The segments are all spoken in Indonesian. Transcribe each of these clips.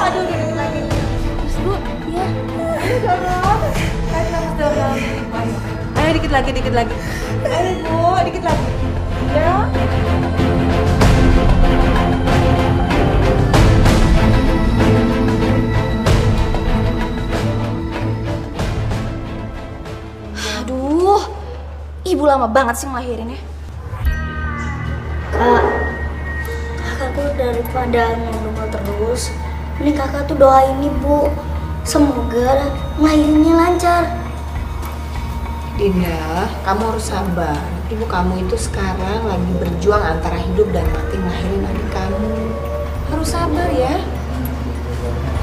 Aduh, dikit lagi. Terus Bu, ya. Dorong. Tarik nafas dalam. Ayo dikit lagi. Ayo Bu, dikit lagi. Ya. Aduh, ibu lama banget sih ngelahirinnya. Kakak tuh daripada ngomong terus, ini kakak tuh doain ibu, semoga ngelahirinnya lancar. Dinda, kamu harus sabar. Ibu kamu itu sekarang lagi berjuang antara hidup dan mati ngelahirin adik kamu. Harus sabar ya.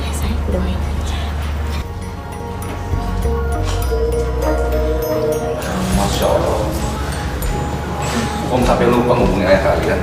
Ya sayang, doain aja. Masya Allah. Om sampai lupa ngomongin ayah kalian.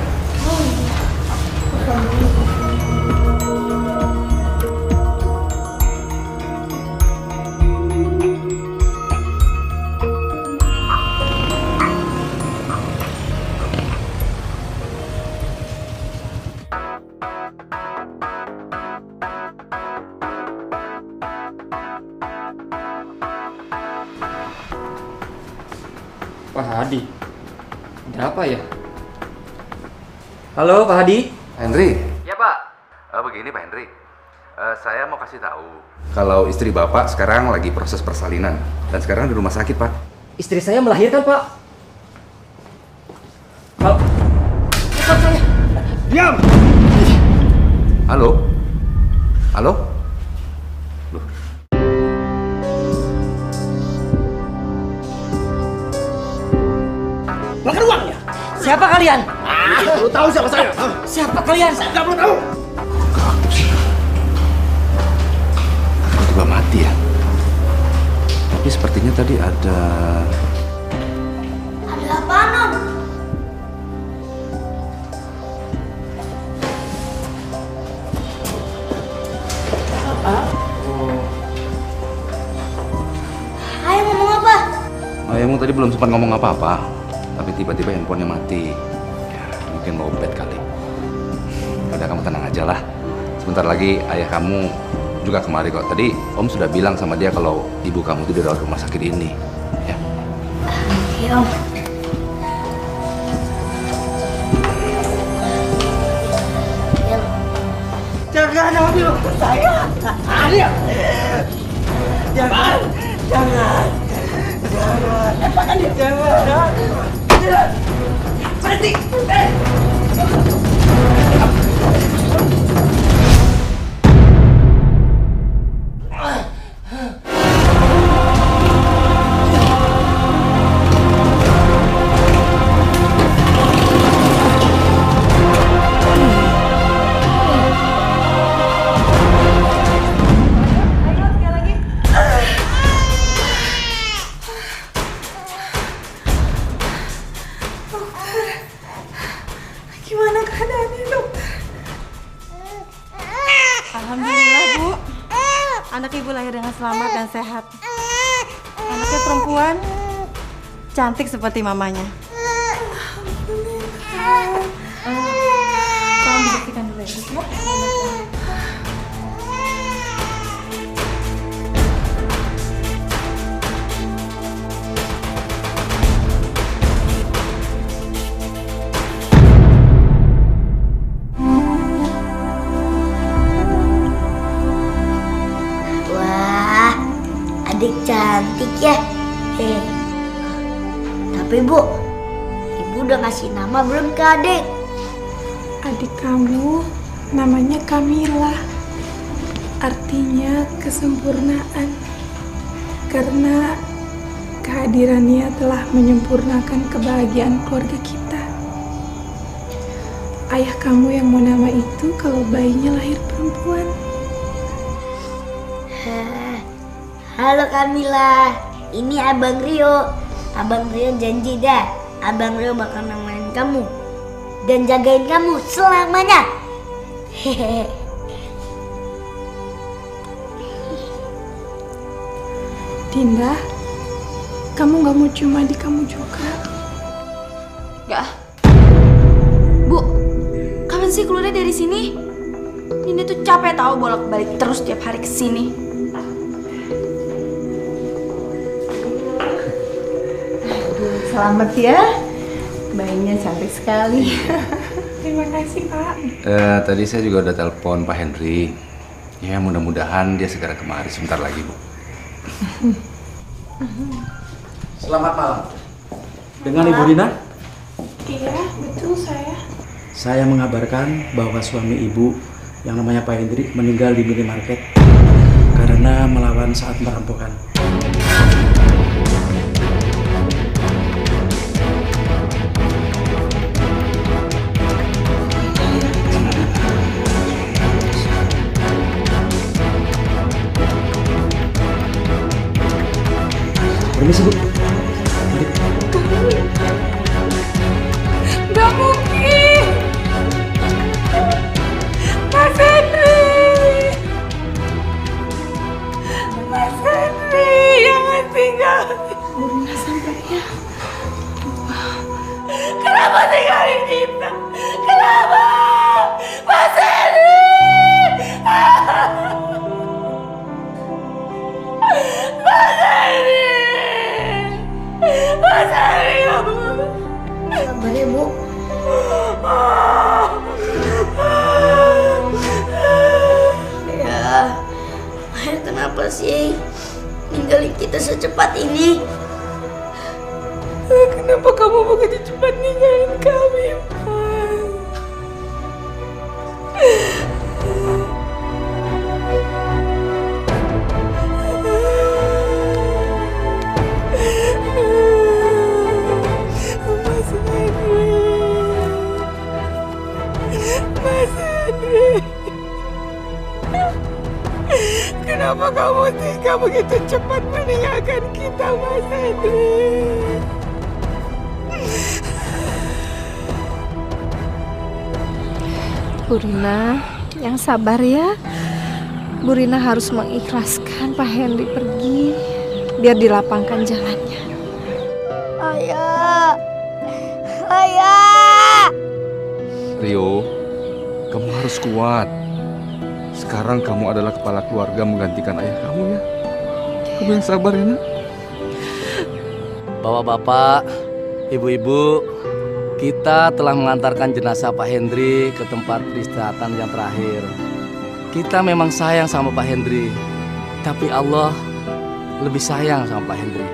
Pak Hadi, ada apa ya? Halo Pak Hadi. Henry. Ya Pak. Begini Pak Henry, saya mau kasih tahu kalau istri Bapak sekarang lagi proses persalinan dan sekarang di rumah sakit Pak. Istri saya melahirkan Pak. Halo. Cepat saya. Diam. Halo? Halo? Loh. Makan uangnya. Siapa kalian? Perlu tahu siapa saya? Siapa kalian? Saya nggak perlu tahu. Kok aktif sih? Tiba-tiba mati ya? Tapi sepertinya tadi ada... Ada apa, Non? Ayo ngomong apa? Ayahmu tadi belum sempat ngomong apa-apa, tapi tiba-tiba handphonenya mati. Ya, mungkin lowbat kali. Udah, kamu tenang aja lah. Sebentar lagi ayah kamu juga kemari kok. Tadi Om sudah bilang sama dia kalau ibu kamu itu dirawat rumah sakit ini. Ya. Iya, Om. Jangan ambil saya. Alia. Jangan. Lepaskan dia. Jangan. Berhenti. Gimana keadaannya, dokter? Alhamdulillah, Bu. Anak Ibu lahir dengan selamat dan sehat. Anaknya perempuan, cantik seperti mamanya. Tolong dibuktikan dulu ya. Wah, adik cantik ya. Tapi Bu, Ibu udah ngasih nama belum ke adik? Adik kamu namanya Kamila. Artinya kesempurnaan. Karena kehadirannya telah menyempurnakan kebahagiaan keluarga kita. Ayah kamu yang mau nama itu kalau bayinya lahir perempuan. Halo Kamila, ini Abang Rio. Abang Rio janji dah, Abang Rio bakal nemenin kamu dan jagain kamu selamanya. Hehehe. Dinda, kamu gak mau cuma adik kamu juga? Gak. Bu, kapan sih keluarnya dari sini? Ini tuh capek tahu bolak-balik terus tiap hari kesini. Selamat ya. Bayinya cantik sekali. Terima kasih, Pak. Tadi saya juga udah telepon Pak Henry. Ya mudah-mudahan dia segera kemari sebentar lagi, Bu. Selamat malam. Dengan Ibu Rina? Iya, betul saya. Saya mengabarkan bahwa suami Ibu yang namanya Pak Hendrik meninggal di minimarket karena melawan saat perampokan. Permisi, Bu. Mari. Gak mungkin. Mas Henry. Mas Henry, jangan tinggal. Burina sampai ya. Kenapa tinggalin kita? Kenapa? Mas Henry. Mas Henry. Mas Henry. Sabar ya, Bu. Ya, Ayah kenapa sih ninggalin kita secepat ini? Kenapa kamu begitu cepat ninggalin kami, Mas? Mas Henry. Mas Henry. Kenapa kamu tega begitu cepat meninggalkan kita, Mas Henry? Bu Rina, yang sabar ya. Bu Rina harus mengikhlaskan Pak Henry pergi biar dilapangkan jalannya. Ayah. Ayah. Rio, kamu harus kuat. Sekarang kamu adalah kepala keluarga menggantikan ayah kamu ya. Kamu yang sabar ya, Nak. Bapak-bapak, ibu-ibu, kita telah mengantarkan jenazah Pak Hendri ke tempat peristirahatan yang terakhir. Kita memang sayang sama Pak Hendri, tapi Allah lebih sayang sama Pak Hendri.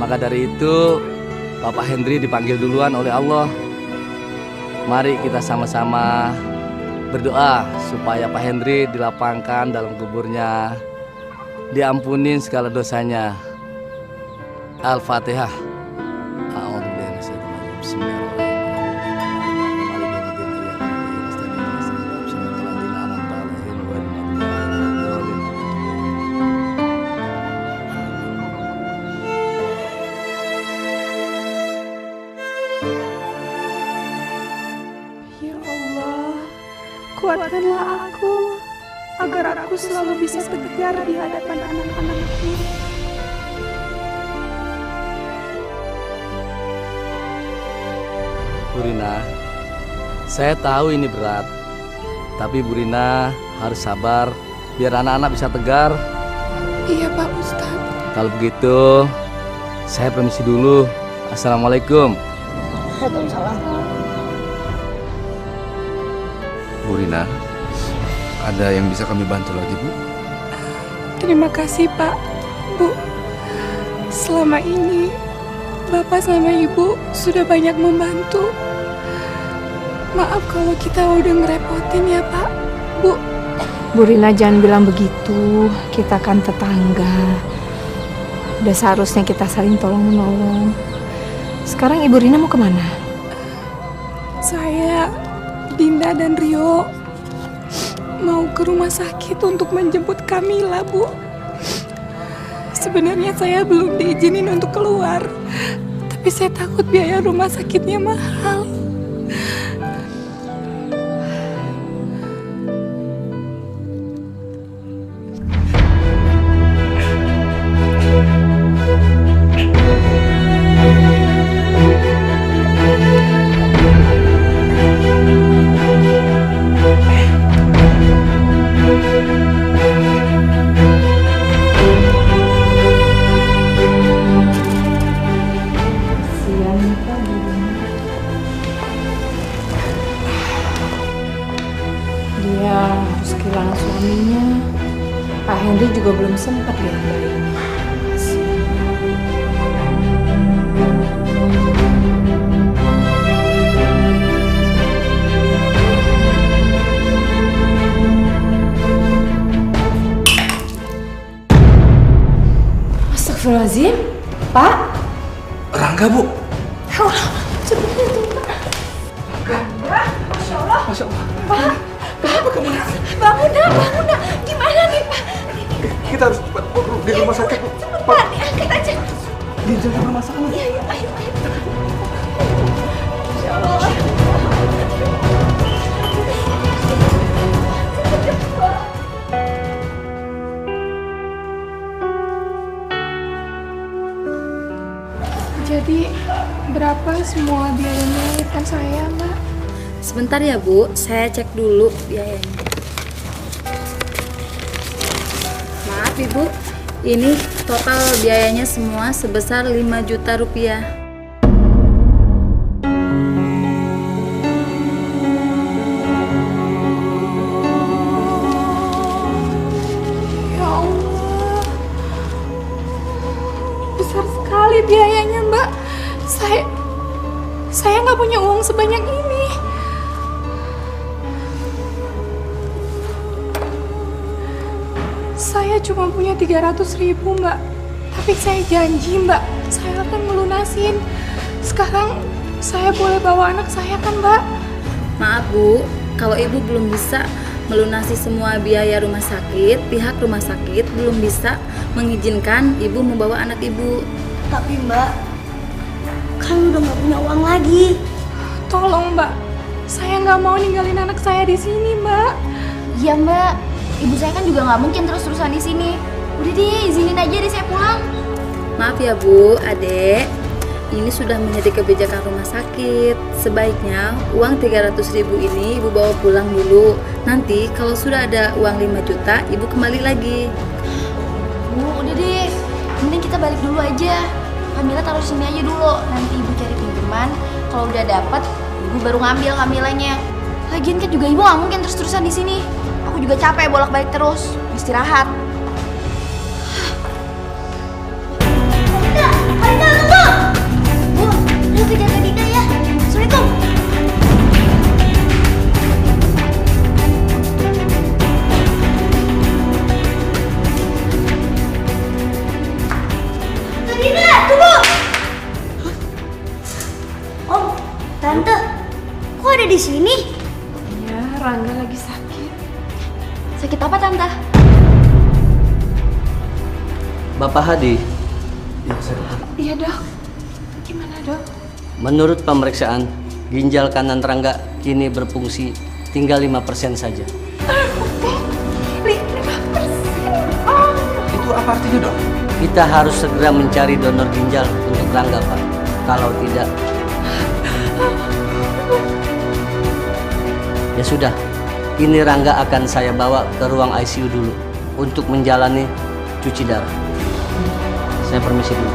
Maka dari itu, Bapak Hendri dipanggil duluan oleh Allah. Mari kita sama-sama berdoa supaya Pak Hendri dilapangkan dalam kuburnya, diampunin segala dosanya. Al-Fatihah. Ya Allah, kuatkanlah aku agar aku selalu bisa tegar di hadapan anak-anakku. Bu Rina, saya tahu ini berat, tapi Bu Rina harus sabar biar anak-anak bisa tegar. Iya Pak Ustadz. Kalau begitu, saya permisi dulu. Assalamualaikum. Waalaikumsalam. Bu Rina, ada yang bisa kami bantu lagi, Bu? Terima kasih Pak, Bu. Selama ini Bapak sama Ibu sudah banyak membantu. Maaf kalau kita udah ngerepotin ya Pak, Bu. Bu Rina jangan bilang begitu, kita kan tetangga. Udah seharusnya kita saling tolong-menolong. Sekarang Ibu Rina mau kemana? Saya, Dinda dan Rio mau ke rumah sakit untuk menjemput Kamila, Bu. Sebenarnya saya belum diizinin untuk keluar, tapi saya takut biaya rumah sakitnya mahal. Ria harus kehilangan suaminya. Pak Hendri juga belum sempat lihat bayinya. Astagfirullahaladzim, Pak. Rangga, Bu. Ya Allah, sebenarnya itu, Pak. Rangga, Masya Allah. Masya Allah. Pak, Kenapa kamu nak? bangun nak. Gimana nih, Pak? Kita harus cepat di rumah sakit, Bu. Pak, diangkat aja. Ginjalnya bermasalah. Iya, ayo. Masya Allah. Jadi berapa semua biaya melahirkan saya, Mbak? Sebentar ya Bu, saya cek dulu biayanya. Maaf Ibu, ini total biayanya semua sebesar 5 juta rupiah. Ya Allah, besar sekali biayanya, Mbak. Saya nggak punya uang sebanyak ini. Saya cuma punya 300.000, Mbak. Tapi saya janji, Mbak, saya akan melunasin. Sekarang saya boleh bawa anak saya kan, Mbak? Maaf Bu, kalau Ibu belum bisa melunasi semua biaya rumah sakit, pihak rumah sakit belum bisa mengizinkan Ibu membawa anak Ibu. Tapi Mbak, kan udah nggak punya uang lagi. Tolong, Mbak. Saya nggak mau ninggalin anak saya di sini, Mbak. Iya Mbak, ibu saya kan juga nggak mungkin terus-terusan di sini. Udah deh, izinin aja deh saya pulang. Maaf ya Bu, Adek. Ini sudah menjadi kebijakan rumah sakit. Sebaiknya uang 300.000 ini Ibu bawa pulang dulu. Nanti kalau sudah ada uang 5 juta, Ibu kembali lagi. Bu, udah deh. Mending kita balik dulu aja. Kamila taruh sini aja dulu. Nanti Ibu cari pinjaman. Kalau udah dapat, Ibu baru ngambil Kamilanya. Lagian kan juga Ibu nggak mungkin terus-terusan di sini. Aku juga capek bolak-balik terus. Istirahat. Aida, tunggu! Bu, lu kejar Kak Dinda ya. Assalamualaikum. Kak Dinda, tunggu! Om, Tante, kok ada di sini? Ya, Rangga lagi sakit. Sakit apa Tante? Bapak Hadi, Iya dok. Gimana dok? menurut pemeriksaan, ginjal kanan Rangga kini berfungsi tinggal 5% saja. 5%. Itu apa artinya, Dok? Kita harus segera mencari donor ginjal untuk Rangga, Pak. Kalau tidak, ya sudah. Ini Rangga akan saya bawa ke ruang ICU dulu untuk menjalani cuci darah. Saya permisi dulu.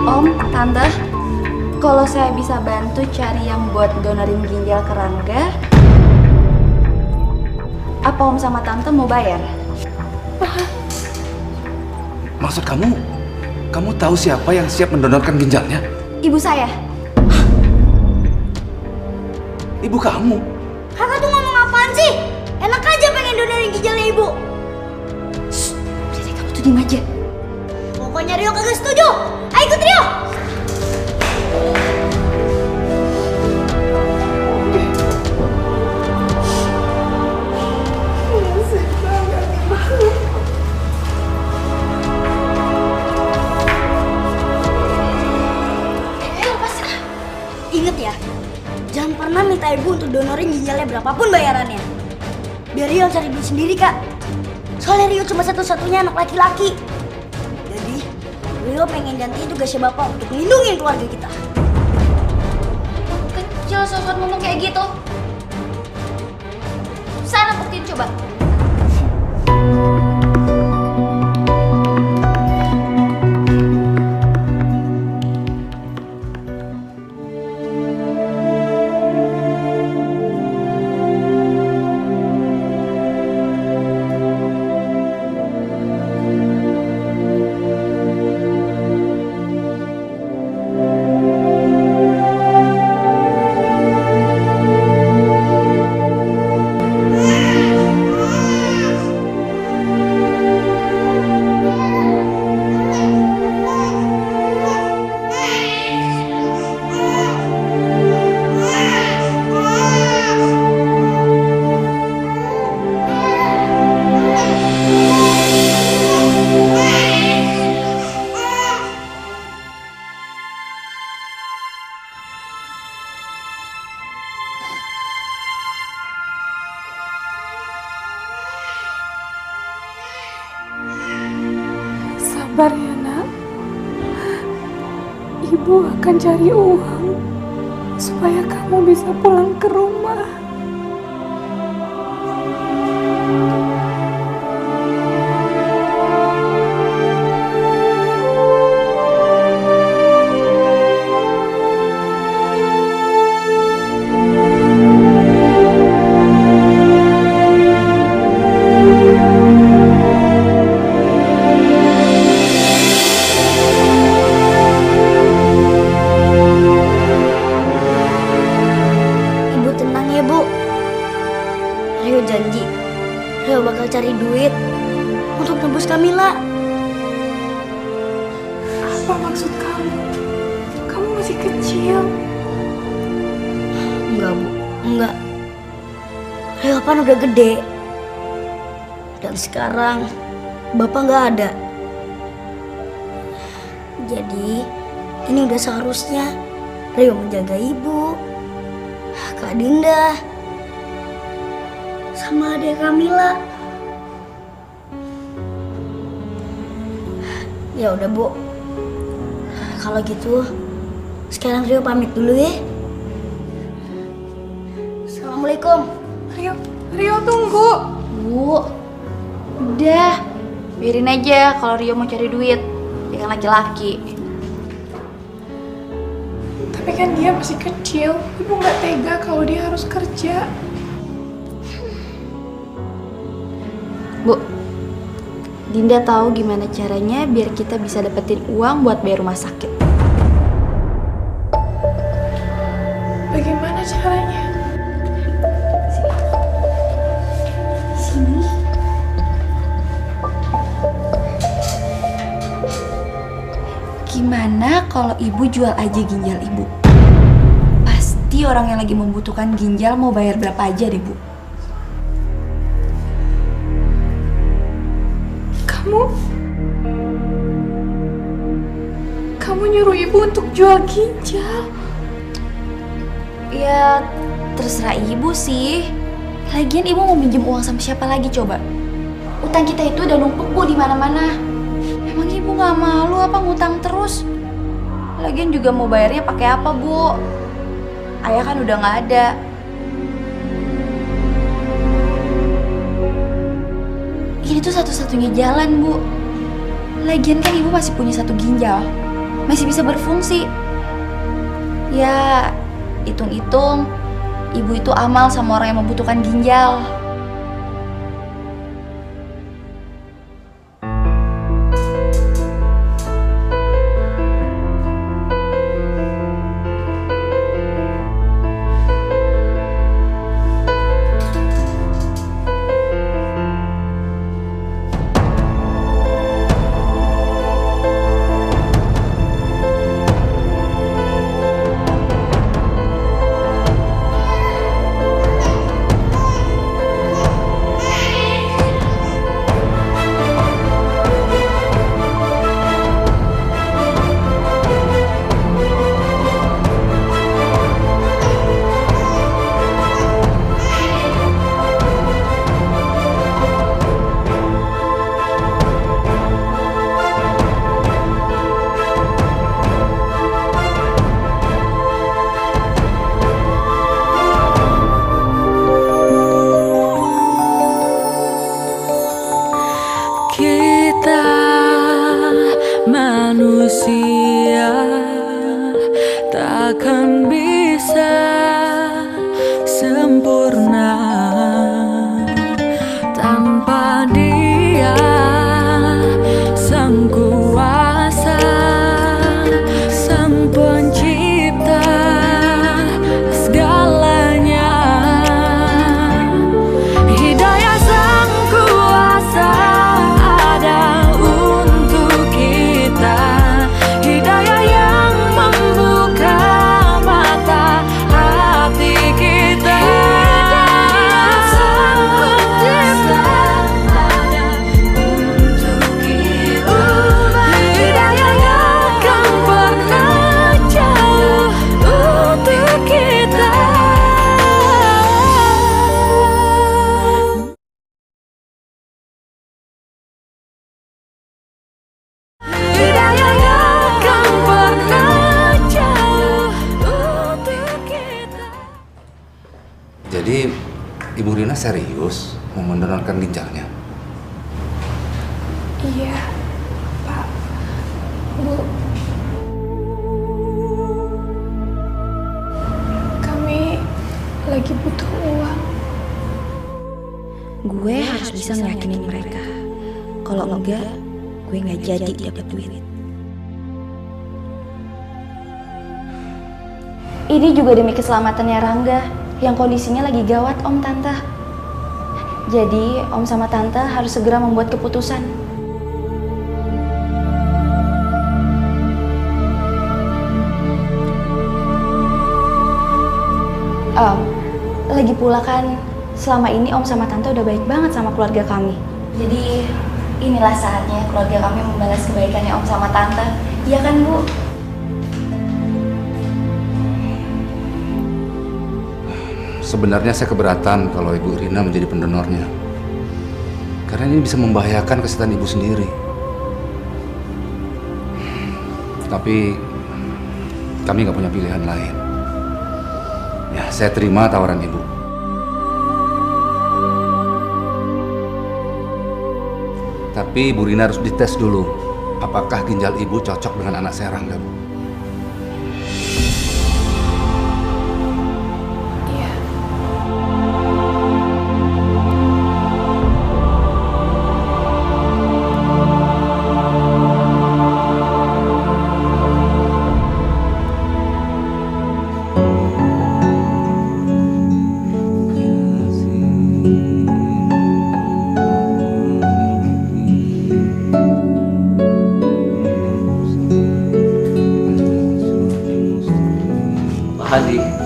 Om, Tante, kalau saya bisa bantu cari yang buat donorin ginjal ke Rangga, apa Om sama Tante mau bayar? Maksud kamu tahu siapa yang siap mendonorkan ginjalnya? Ibu saya. Ibu kamu? Kakak tuh ngomong apaan sih? Enak aja pengen donorin ginjalnya ibu. Jadi kamu tuh diem aja. Pokoknya Rio kagak setuju. Ayo ikut Rio. Ingat ya, jangan pernah minta ibu untuk donorin ginjalnya berapapun bayarannya. Biar Rio cari duit sendiri kak. Soalnya Rio cuma satu-satunya anak laki-laki. Jadi Rio pengen gantiin tugasnya bapak untuk melindungi keluarga kita. Kecil sosok ngomong kayak gitu. sabar. Sabar ya nak. Ibu akan cari uang supaya kamu bisa pulang ke rumah. Ibu tenang ya Bu. Rio janji, Rio bakal cari duit untuk nebus Kamila. Apa maksud kamu? Kamu masih kecil. Enggak Bu, enggak. Rio kan udah gede. Dan sekarang Bapak nggak ada. Jadi ini udah seharusnya Rio menjaga Ibu, Kak Dinda, sama adik Kamila. Ya udah Bu, kalau gitu sekarang Rio pamit dulu ya. Assalamualaikum. Rio tunggu. Bu, udah. Biarin aja kalau Rio mau cari duit. Dia kan laki-laki. Tapi kan dia masih kecil. Ibu nggak tega kalau dia harus kerja. Bu, Dinda tahu gimana caranya biar kita bisa dapetin uang buat bayar rumah sakit. Bagaimana caranya? Sini. Gimana kalau ibu jual aja ginjal ibu? Pasti orang yang lagi membutuhkan ginjal mau bayar berapa aja deh, Bu. Kamu nyuruh ibu untuk jual ginjal? Ya, terserah ibu sih. Lagian ibu mau minjem uang sama siapa lagi coba? Utang kita itu udah numpuk Bu di mana-mana. Emang ibu nggak malu apa ngutang terus? Lagian juga mau bayarnya pakai apa Bu? Ayah kan udah nggak ada. Ini tuh satu-satunya jalan Bu. Lagian kan ibu masih punya satu ginjal, masih bisa berfungsi. Ya, hitung-hitung ibu itu amal sama orang yang membutuhkan ginjal. Ibu Rina serius mau mendonorkan ginjalnya? Iya, Pak, Bu. Kami lagi butuh uang. Gue harus bisa ngeyakinin mereka. Kalau enggak, gue nggak jadi dapat duit. Ini juga demi keselamatannya Rangga yang kondisinya lagi gawat, Om Tante. Jadi, Om sama Tante harus segera membuat keputusan. Lagi pula kan selama ini Om sama Tante udah baik banget sama keluarga kami. Jadi inilah saatnya keluarga kami membalas kebaikannya Om sama Tante. Iya kan, Bu? Sebenarnya saya keberatan kalau Ibu Rina menjadi pendonornya. Karena ini bisa membahayakan kesehatan Ibu sendiri. Tapi kami nggak punya pilihan lain. Ya, saya terima tawaran Ibu. Tapi Bu Rina harus dites dulu. Apakah ginjal Ibu cocok dengan anak saya Rangga, Bu?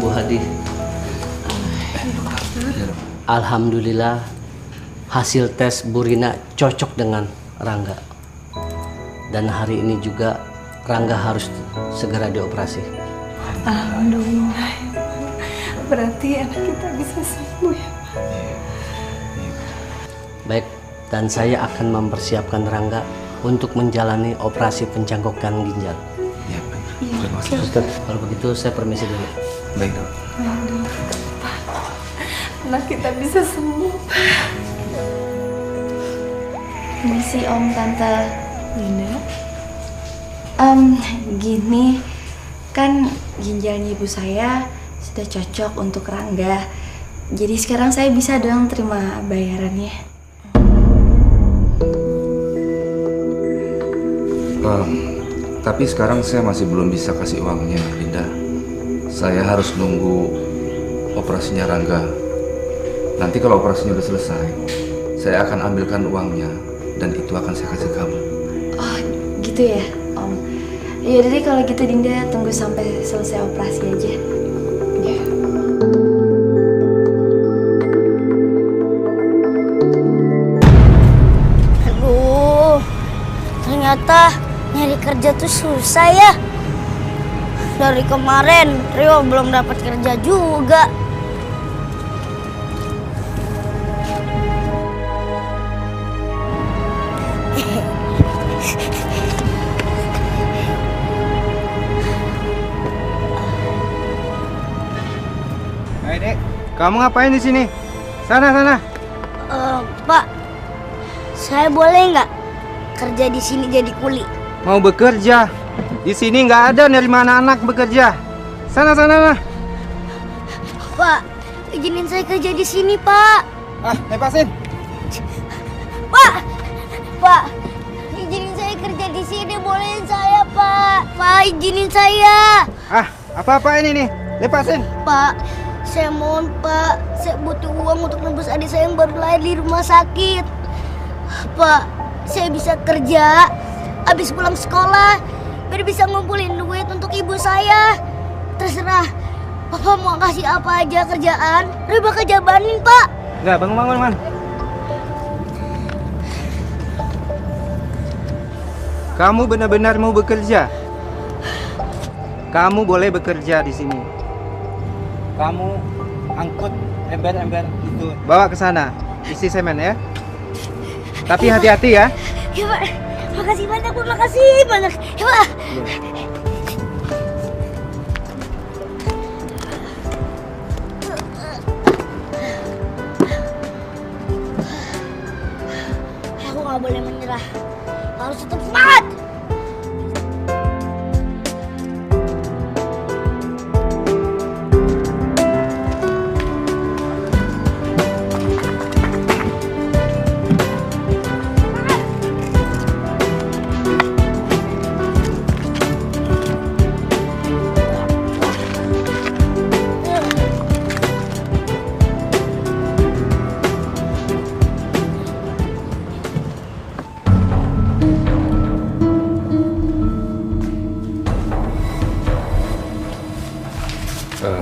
Bu Hadi. Alhamdulillah hasil tes Bu Rina cocok dengan Rangga. Dan hari ini juga Rangga harus segera dioperasi. Alhamdulillah. Berarti anak kita bisa sembuh ya, Pak. Baik, dan saya akan mempersiapkan Rangga untuk menjalani operasi pencangkokan ginjal. Ya, baik. Iya, Terima kasih. Suster, kalau begitu saya permisi dulu. Baik, Dok. Pak, anak kita bisa sembuh, Pak. Permisi Om, Tante. Linda? Gini, kan ginjalnya ibu saya sudah cocok untuk Rangga. Jadi sekarang saya bisa dong terima bayarannya. Tapi sekarang saya masih belum bisa kasih uangnya, Linda. Saya harus nunggu operasinya Rangga. Nanti kalau operasinya udah selesai, saya akan ambilkan uangnya dan itu akan saya kasih kamu. Oh, gitu ya, Om. Ya jadi kalau gitu Dinda tunggu sampai selesai operasi aja. Ya. Aduh, ternyata nyari kerja tuh susah ya. Dari kemarin Rio belum dapat kerja juga. Hai Dek, kamu ngapain di sini? Sana. Pak, saya boleh nggak kerja di sini jadi kuli? Mau bekerja? Di sini nggak ada nerima anak-anak bekerja. Sana. Pak, izinin saya kerja di sini, Pak. Lepasin. Pak, izinin saya kerja di sini, bolehin saya, Pak. Pak, izinin saya. Apa ini nih? Lepasin. Pak, saya mohon, Pak. Saya butuh uang untuk nebus adik saya yang baru lahir di rumah sakit. Pak, saya bisa kerja habis pulang sekolah biar bisa ngumpulin duit untuk ibu saya. Terserah Papa mau kasih apa aja kerjaan, Rio bakal jabanin, Pak. Enggak, bangun. Kamu benar-benar mau bekerja? Kamu boleh bekerja di sini. Kamu angkut ember-ember itu, bawa ke sana, isi semen ya. Tapi hati-hati ya. Ya, Pak. Makasih banyak, Pak. Makasih banyak. Ya, Pak. nggak boleh menyerah. Harus tetap semangat.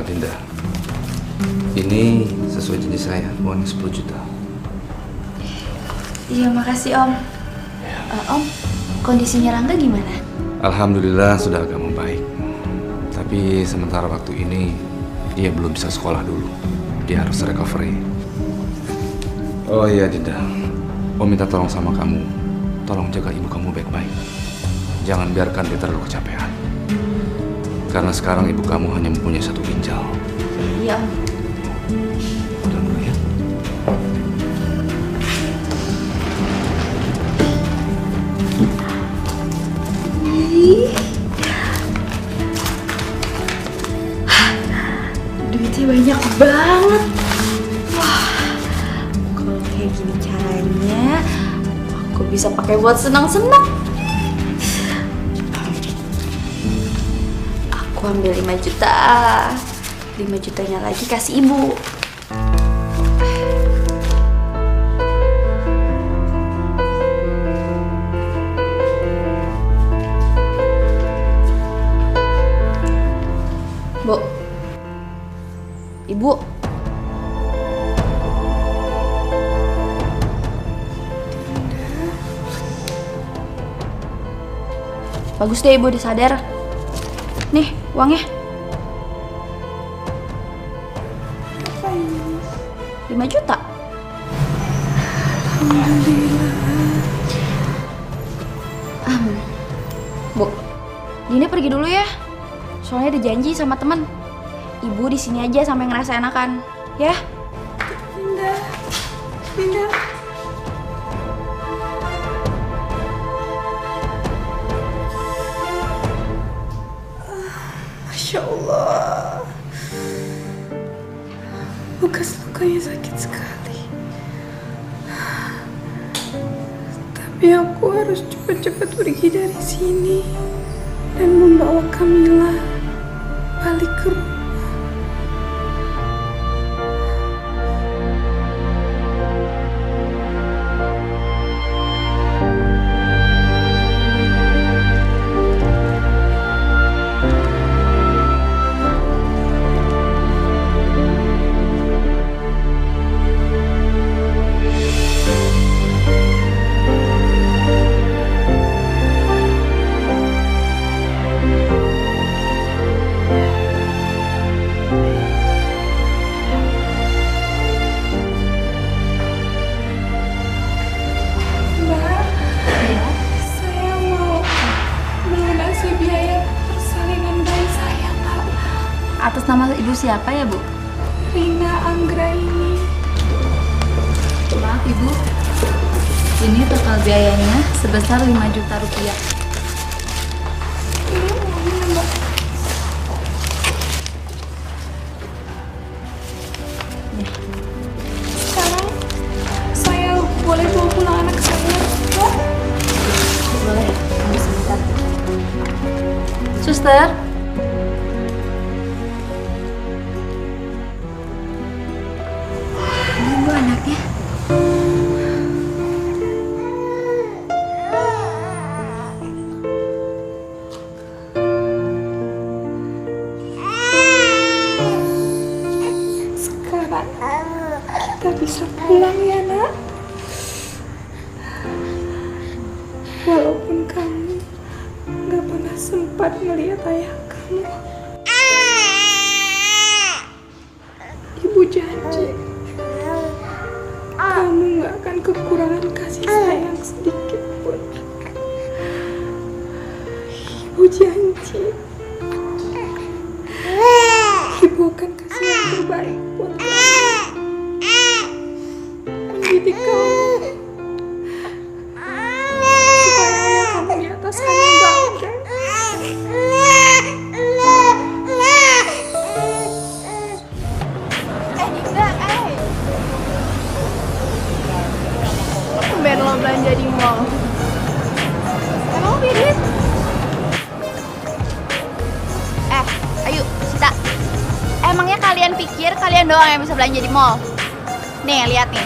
Dinda, ini sesuai janji saya, uangnya 10 juta. Iya, makasih Om. Om, kondisinya Rangga gimana? Alhamdulillah sudah agak membaik. Tapi sementara waktu ini dia belum bisa sekolah dulu. Dia harus recovery. Oh iya Dinda, Om minta tolong sama kamu. Tolong jaga ibu kamu baik-baik. Jangan biarkan dia terlalu kecapean. Karena sekarang ibu kamu hanya mempunyai 1 ginjal. Iya Om. Udah dulu ya. Duitnya banyak banget. Wah, kalau kayak gini caranya, aku bisa pakai buat senang-senang. Aku ambil 5 juta. 5 jutanya lagi kasih ibu. Bu, ibu. Bagus deh ibu udah sadar. Nih uangnya. 5 juta. Bu, Dina pergi dulu ya. Soalnya ada janji sama temen. Ibu di sini aja sampai ngerasa enakan, ya? Dinda. Masya Allah. Bekas lukanya sakit sekali. Tapi aku harus cepat-cepat pergi dari sini dan membawa Kamila balik ke rumah. Atas nama ibu siapa ya, Bu? Rina Anggraini. Maaf ibu, ini total biayanya sebesar 5 juta rupiah. Sekarang saya boleh bawa pulang anak saya, Bu? Boleh, tunggu sebentar. Suster. Ini Bu anaknya. Sekarang kita bisa pulang ya, Nak. Walaupun kamu gak pernah sempat melihat ayah kamu. Ibu janji kamu gak akan kekurangan kasih sayang sedikit pun. Ibu janji Ibu akan kasih yang terbaik buat kamu, mendidik kamu kalau belanja di mall. Emang punya duit? Ayo, Sita. Emangnya kalian pikir kalian doang yang bisa belanja di mall? Nih, lihat nih.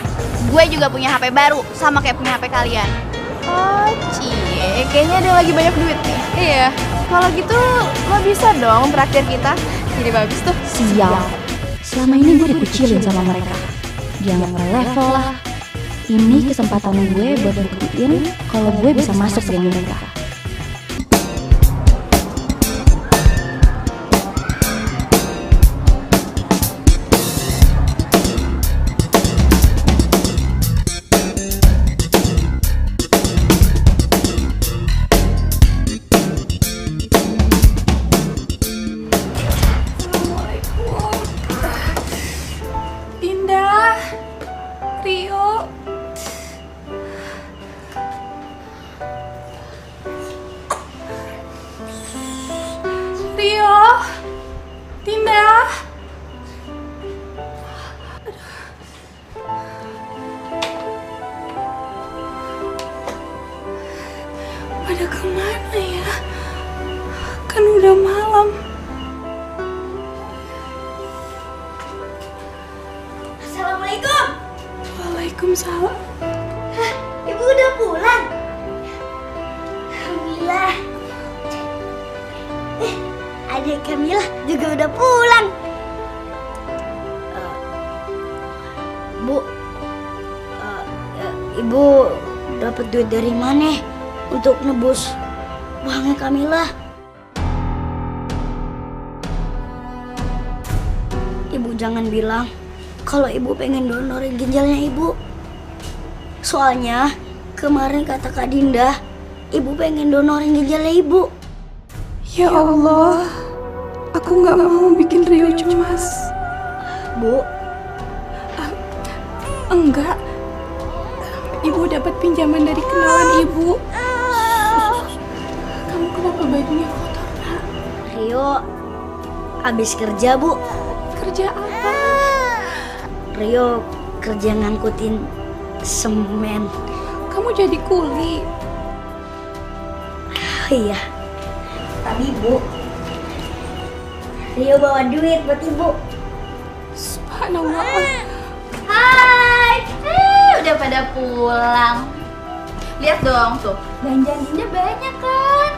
Gue juga punya HP baru, sama kayak punya HP kalian. Oh, cie, kayaknya ada lagi banyak duit nih. Iya, kalau gitu lo bisa dong traktir kita. Jadi bagus tuh. Sial. Selama ini gue dikucilin sama mereka. Dianggap level lah. Ini kesempatan gue buat buktiin kalau gue bisa masuk ke geng mereka. Pada kemana ya? Kan udah malam. Assalamualaikum. Waalaikumsalam. Hah, ibu udah pulang? Alhamdulillah. Adik Kamila juga udah pulang. Bu, ibu dapat duit dari mana untuk nebus uangnya Kamila? Ibu jangan bilang kalau ibu pengen donorin ginjalnya ibu. Soalnya kemarin kata Kak Dinda, ibu pengen donorin ginjalnya ibu. Ya Allah, aku nggak mau bikin Rio cemas. Bu, enggak. Ibu dapat pinjaman dari kenalan ibu. Kamu kenapa bajunya kotor, Nak? Rio habis kerja, Bu. Kerja apa? Rio kerja ngangkutin semen. Kamu jadi kuli? Oh, iya. Tapi Bu, Rio bawa duit buat ibu. Subhanallah. Hai, udah pada pulang. Lihat dong tuh, belanjaan Dinda banyak kan?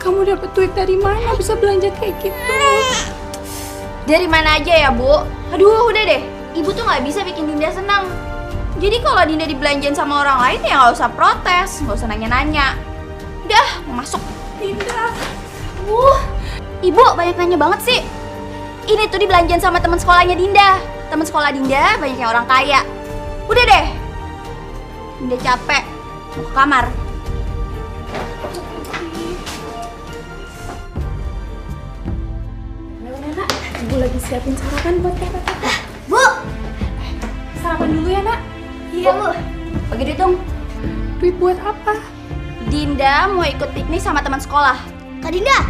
Kamu dapat duit dari mana bisa belanja kayak gitu? Dari mana aja ya, Bu? Aduh, udah deh. Ibu tuh nggak bisa bikin Dinda senang. Jadi kalau Dinda dibelanjain sama orang lain ya nggak usah protes, nggak usah nanya-nanya. Udah, mau masuk. Dinda. Ibu banyak nanya banget sih. Ini tuh dibelanjain sama teman sekolahnya Dinda. Teman sekolah Dinda banyak yang orang kaya. Udah deh. Dinda capek. Mau ke kamar. Nak, Ibu lagi siapin sarapan buat kakak-kakak. Bu, Sarapan dulu ya, Nak. Iya, Bu. Bagi duit dong. Duit buat apa? Dinda mau ikut piknik sama teman sekolah. Kak Dinda.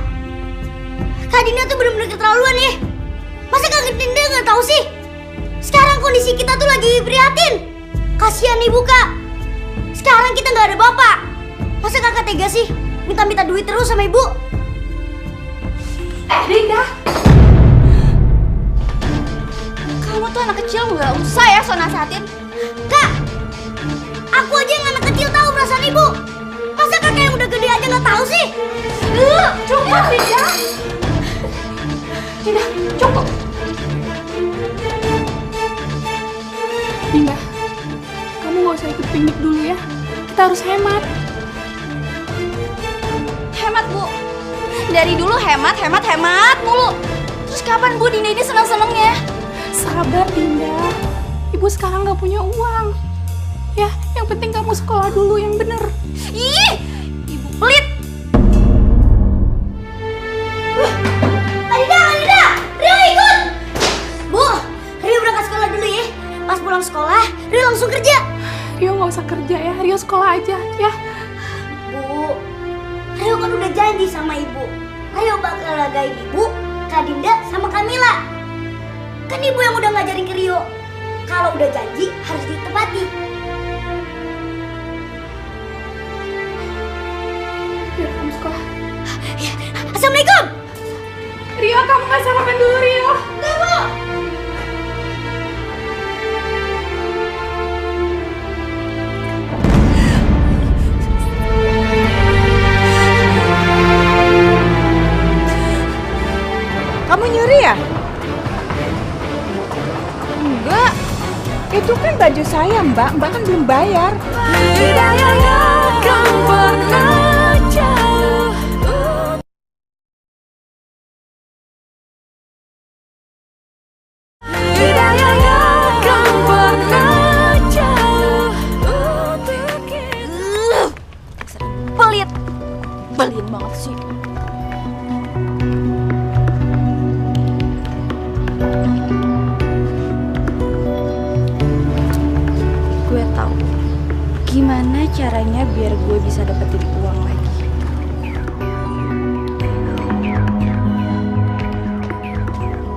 Kak Dinda tuh bener-bener keterlaluan ya. Masa Kak Dinda nggak tahu sih? Sekarang kondisi kita tuh lagi prihatin. Kasihan ibu, Kak. Sekarang kita nggak ada bapak. Masa kakak tega sih minta-minta duit terus sama ibu? Dinda. Kamu tuh anak kecil nggak usah ya so nasehatin. Kak, aku aja yang anak kecil tahu perasaan ibu. Masa kakak yang udah gede aja nggak tahu sih? Cukup, Dinda. Dinda, cukup. Dinda, kamu nggak usah ikut piknik dulu ya. Kita harus hemat. Hemat, Bu. Dari dulu hemat mulu. Terus kapan Bu Dinda ini seneng-senengnya? Sabar, Dinda. Ibu sekarang nggak punya uang. Ya, yang penting kamu sekolah dulu yang bener. Ih, ibu pelit. Dinda, Rio ikut. Bu, Rio berangkat sekolah dulu ya. Pas pulang sekolah, Rio langsung kerja. Rio nggak usah kerja ya, Rio sekolah aja ya. Bu, Rio kan udah janji sama ibu. Rio bakal jagain ibu, Kak Dinda, sama Kamila. Kan ibu yang udah ngajarin ke Rio. Kalau udah janji harus ditepati. Itu kan baju saya, Mbak. Mbak kan belum bayar. Tidak akan pernah jauh. Tidak akan pernah jauh untuk kita. Pelit. Belin banget sih. Gue tahu gimana caranya biar gue bisa dapetin uang lagi.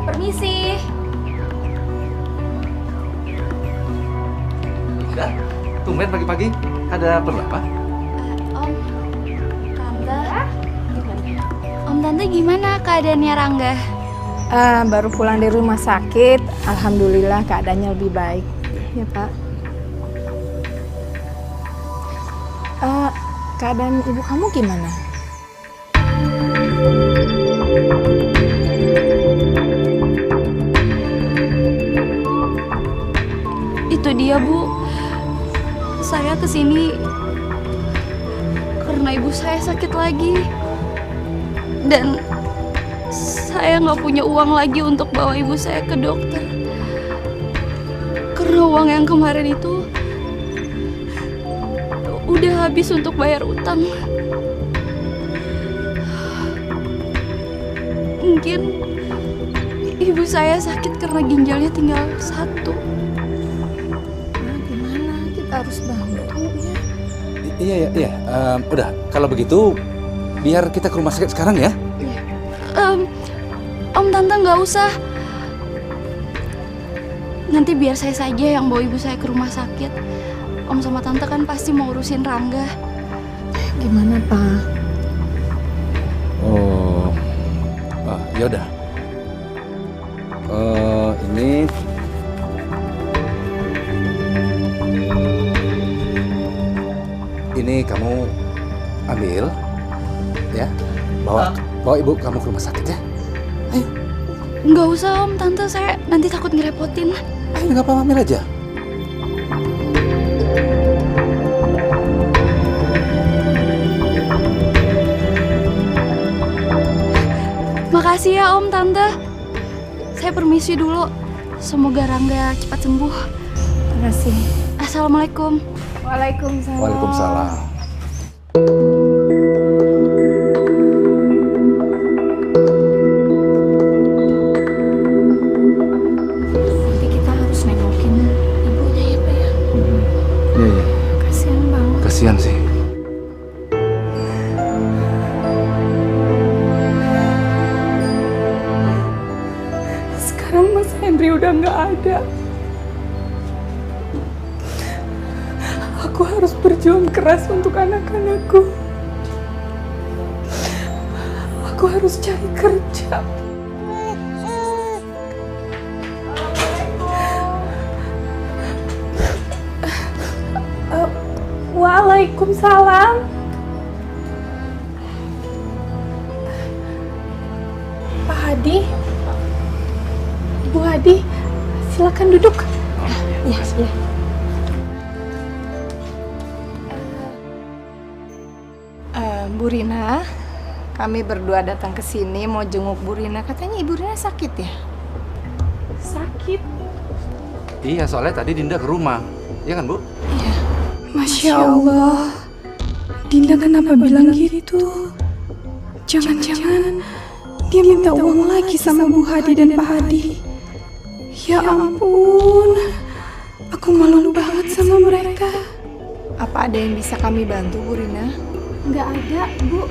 Permisi. Dah, tumben pagi-pagi. Ada perlu apa? Om Tante gimana keadaannya Rangga? Baru pulang dari rumah sakit. Alhamdulillah keadaannya lebih baik. Ya, Pak. Keadaan ibu kamu gimana? Itu dia, Bu. Saya kesini karena ibu saya sakit lagi. Dan saya nggak punya uang lagi untuk bawa ibu saya ke dokter. Karena uang yang kemarin itu udah habis untuk bayar utang. Mungkin ibu saya sakit karena ginjalnya tinggal satu. Nah, gimana? Kita harus bantu ya. Iya. Udah, kalau begitu biar kita ke rumah sakit sekarang ya. Om Tante nggak usah. Nanti biar saya saja yang bawa ibu saya ke rumah sakit. Om sama Tante kan pasti mau urusin Rangga. Gimana, Pak? Ya udah. Ini kamu ambil ya. Bawa ibu kamu ke rumah sakit ya. Ayo. Nggak usah Om, Tante, saya nanti takut ngerepotin. Ayo, nggak apa-apa, ambil aja. Makasih ya Om, Tante. Saya permisi dulu. Semoga Rangga cepat sembuh. Terima kasih. Assalamualaikum. Waalaikumsalam. Waalaikumsalam. Nanti kita harus nengokin ibunya ya, Pak ya. Iya. Kasihan banget. Kasihan sih. Sekarang Mas Henry udah nggak ada. Aku harus berjuang keras untuk anak-anakku. Aku harus cari kerja. Waalaikumsalam. Pak Hadi, Ibu Hadi, silakan duduk. Ya. Bu Rina, kami berdua datang ke sini mau jenguk Bu Rina. Katanya Ibu Rina sakit ya? Sakit? Iya, soalnya tadi Dinda ke rumah. Iya kan, Bu? Iya. Masya Allah. Dinda kenapa bilang gitu? Jangan-jangan dia minta uang lagi sama Bu Hadi dan Pak Hadi. Ya ampun. Aku malu banget sama mereka. Apa ada yang bisa kami bantu, Bu Rina? Nggak ada, Bu.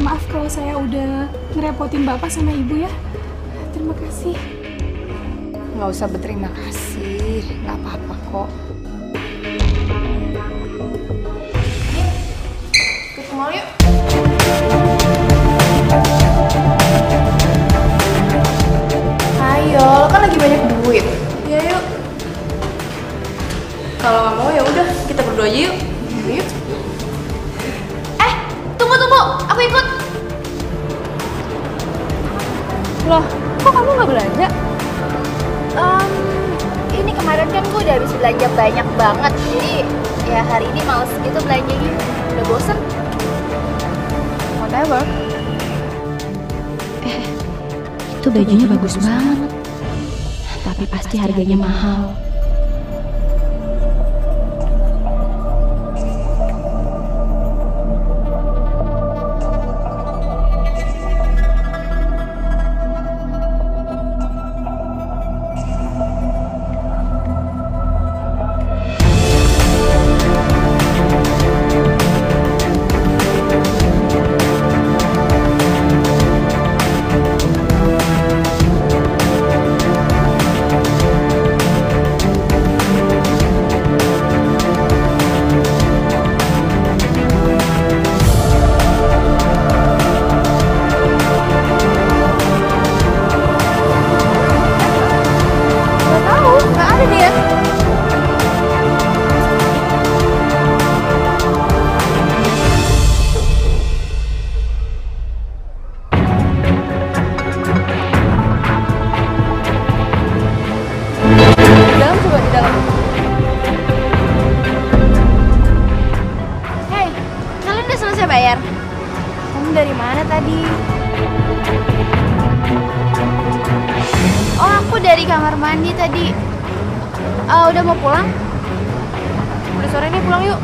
Maaf kalau saya udah ngerepotin Bapak sama Ibu ya. Terima kasih. Nggak usah berterima kasih, nggak apa-apa kok. Ke mall yuk. Ayo, lo kan lagi banyak duit. Iya yuk. Kalau nggak mau ya udah, kita berdua aja yuk. Yuk. Tunggu, aku ikut. Loh, kok kamu nggak belanja? kemarin kan gue udah habis belanja banyak banget. Jadi ya hari ini males gitu belanjanya. Udah bosen. Whatever. Itu bajunya bagus banget. Tapi pasti harganya mahal. Dari kamar mandi tadi. Udah mau pulang? Udah sore nih, pulang yuk.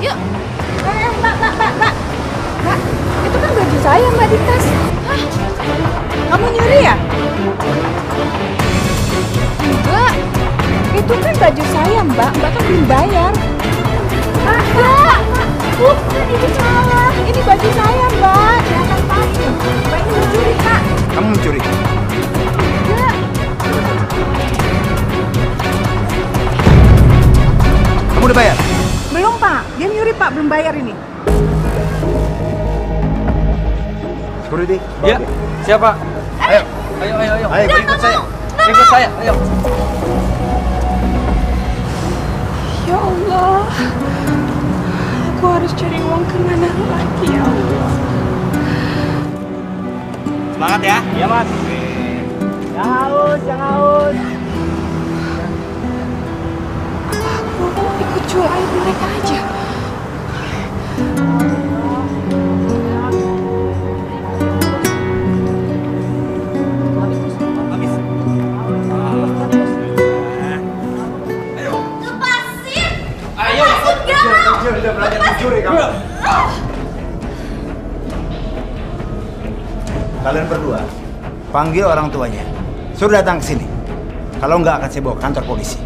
Yuk. Mbak. Itu kan baju saya, Mbak, di tas. Hah? Kamu nyuri ya? Enggak. Itu kan baju saya, Mbak. Mbak kan belum bayar. Mbak. Bukan, itu salah. Ini baju saya, Mbak. Jangan pakai. Mbak ini mencuri, Kak. Kamu mencuri? Enggak. Kamu udah bayar? Belum, Pak. Dia nyuri, Pak. Belum bayar ini. Security? Ya, siapa? Ayo. Ayo, ikut saya. Ikut saya, ayo. Ya Allah, aku harus cari uang kemana lagi ya Allah. Semangat ya. Iya, Mas. Jangan haus. Aku ikut jual air mereka aja. Udah belajar mencuri kamu. Kalian berdua panggil orang tuanya. Suruh datang ke sini. Kalau enggak akan saya bawa ke kantor polisi.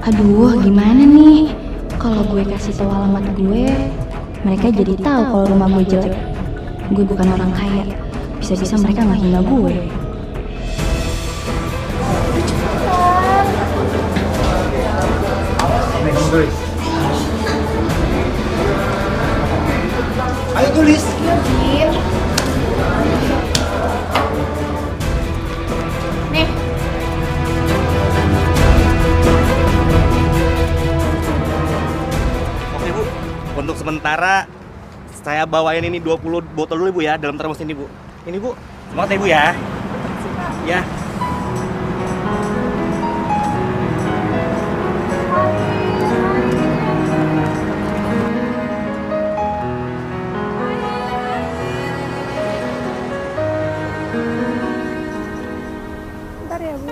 Aduh, gimana nih? Kalau gue kasih tahu alamat gue, mereka jadi tahu kalau rumah gue jelek. Gue bukan orang kaya. Bisa-bisa mereka nggak hina gue. Tulis. Ayo tulis. Nih. Oke, Bu. Untuk sementara saya bawain ini 20 botol dulu, Bu, ya, dalam termos ini, Bu. Ini, Bu. Semangat ya, Bu, ya. Ya. Bentar ya, Bu.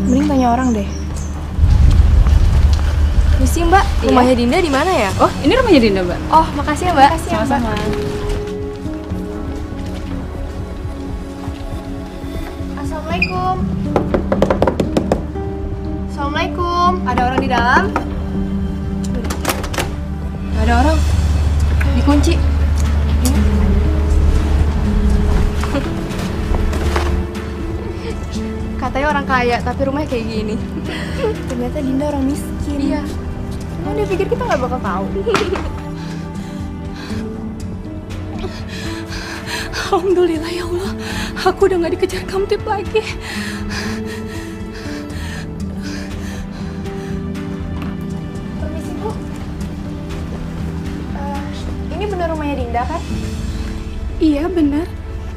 Mending tanya orang deh. Misi, Mbak, rumahnya Dinda di mana ya? Oh, ini rumahnya Dinda, Mbak. Oh, makasih ya, Mbak. Makasih ya, Mbak. Assalamualaikum. Assalamualaikum. Ada orang di dalam? Gak ada orang. Dikunci. Katanya orang kaya, tapi rumahnya kayak gini. Ternyata Dinda orang miskin. Iya. Emang dia pikir kita nggak bakal tahu. Alhamdulillah ya Allah, aku udah gak dikejar kamtip lagi. Permisi Bu. Ini benar rumahnya Dinda kan? Iya benar,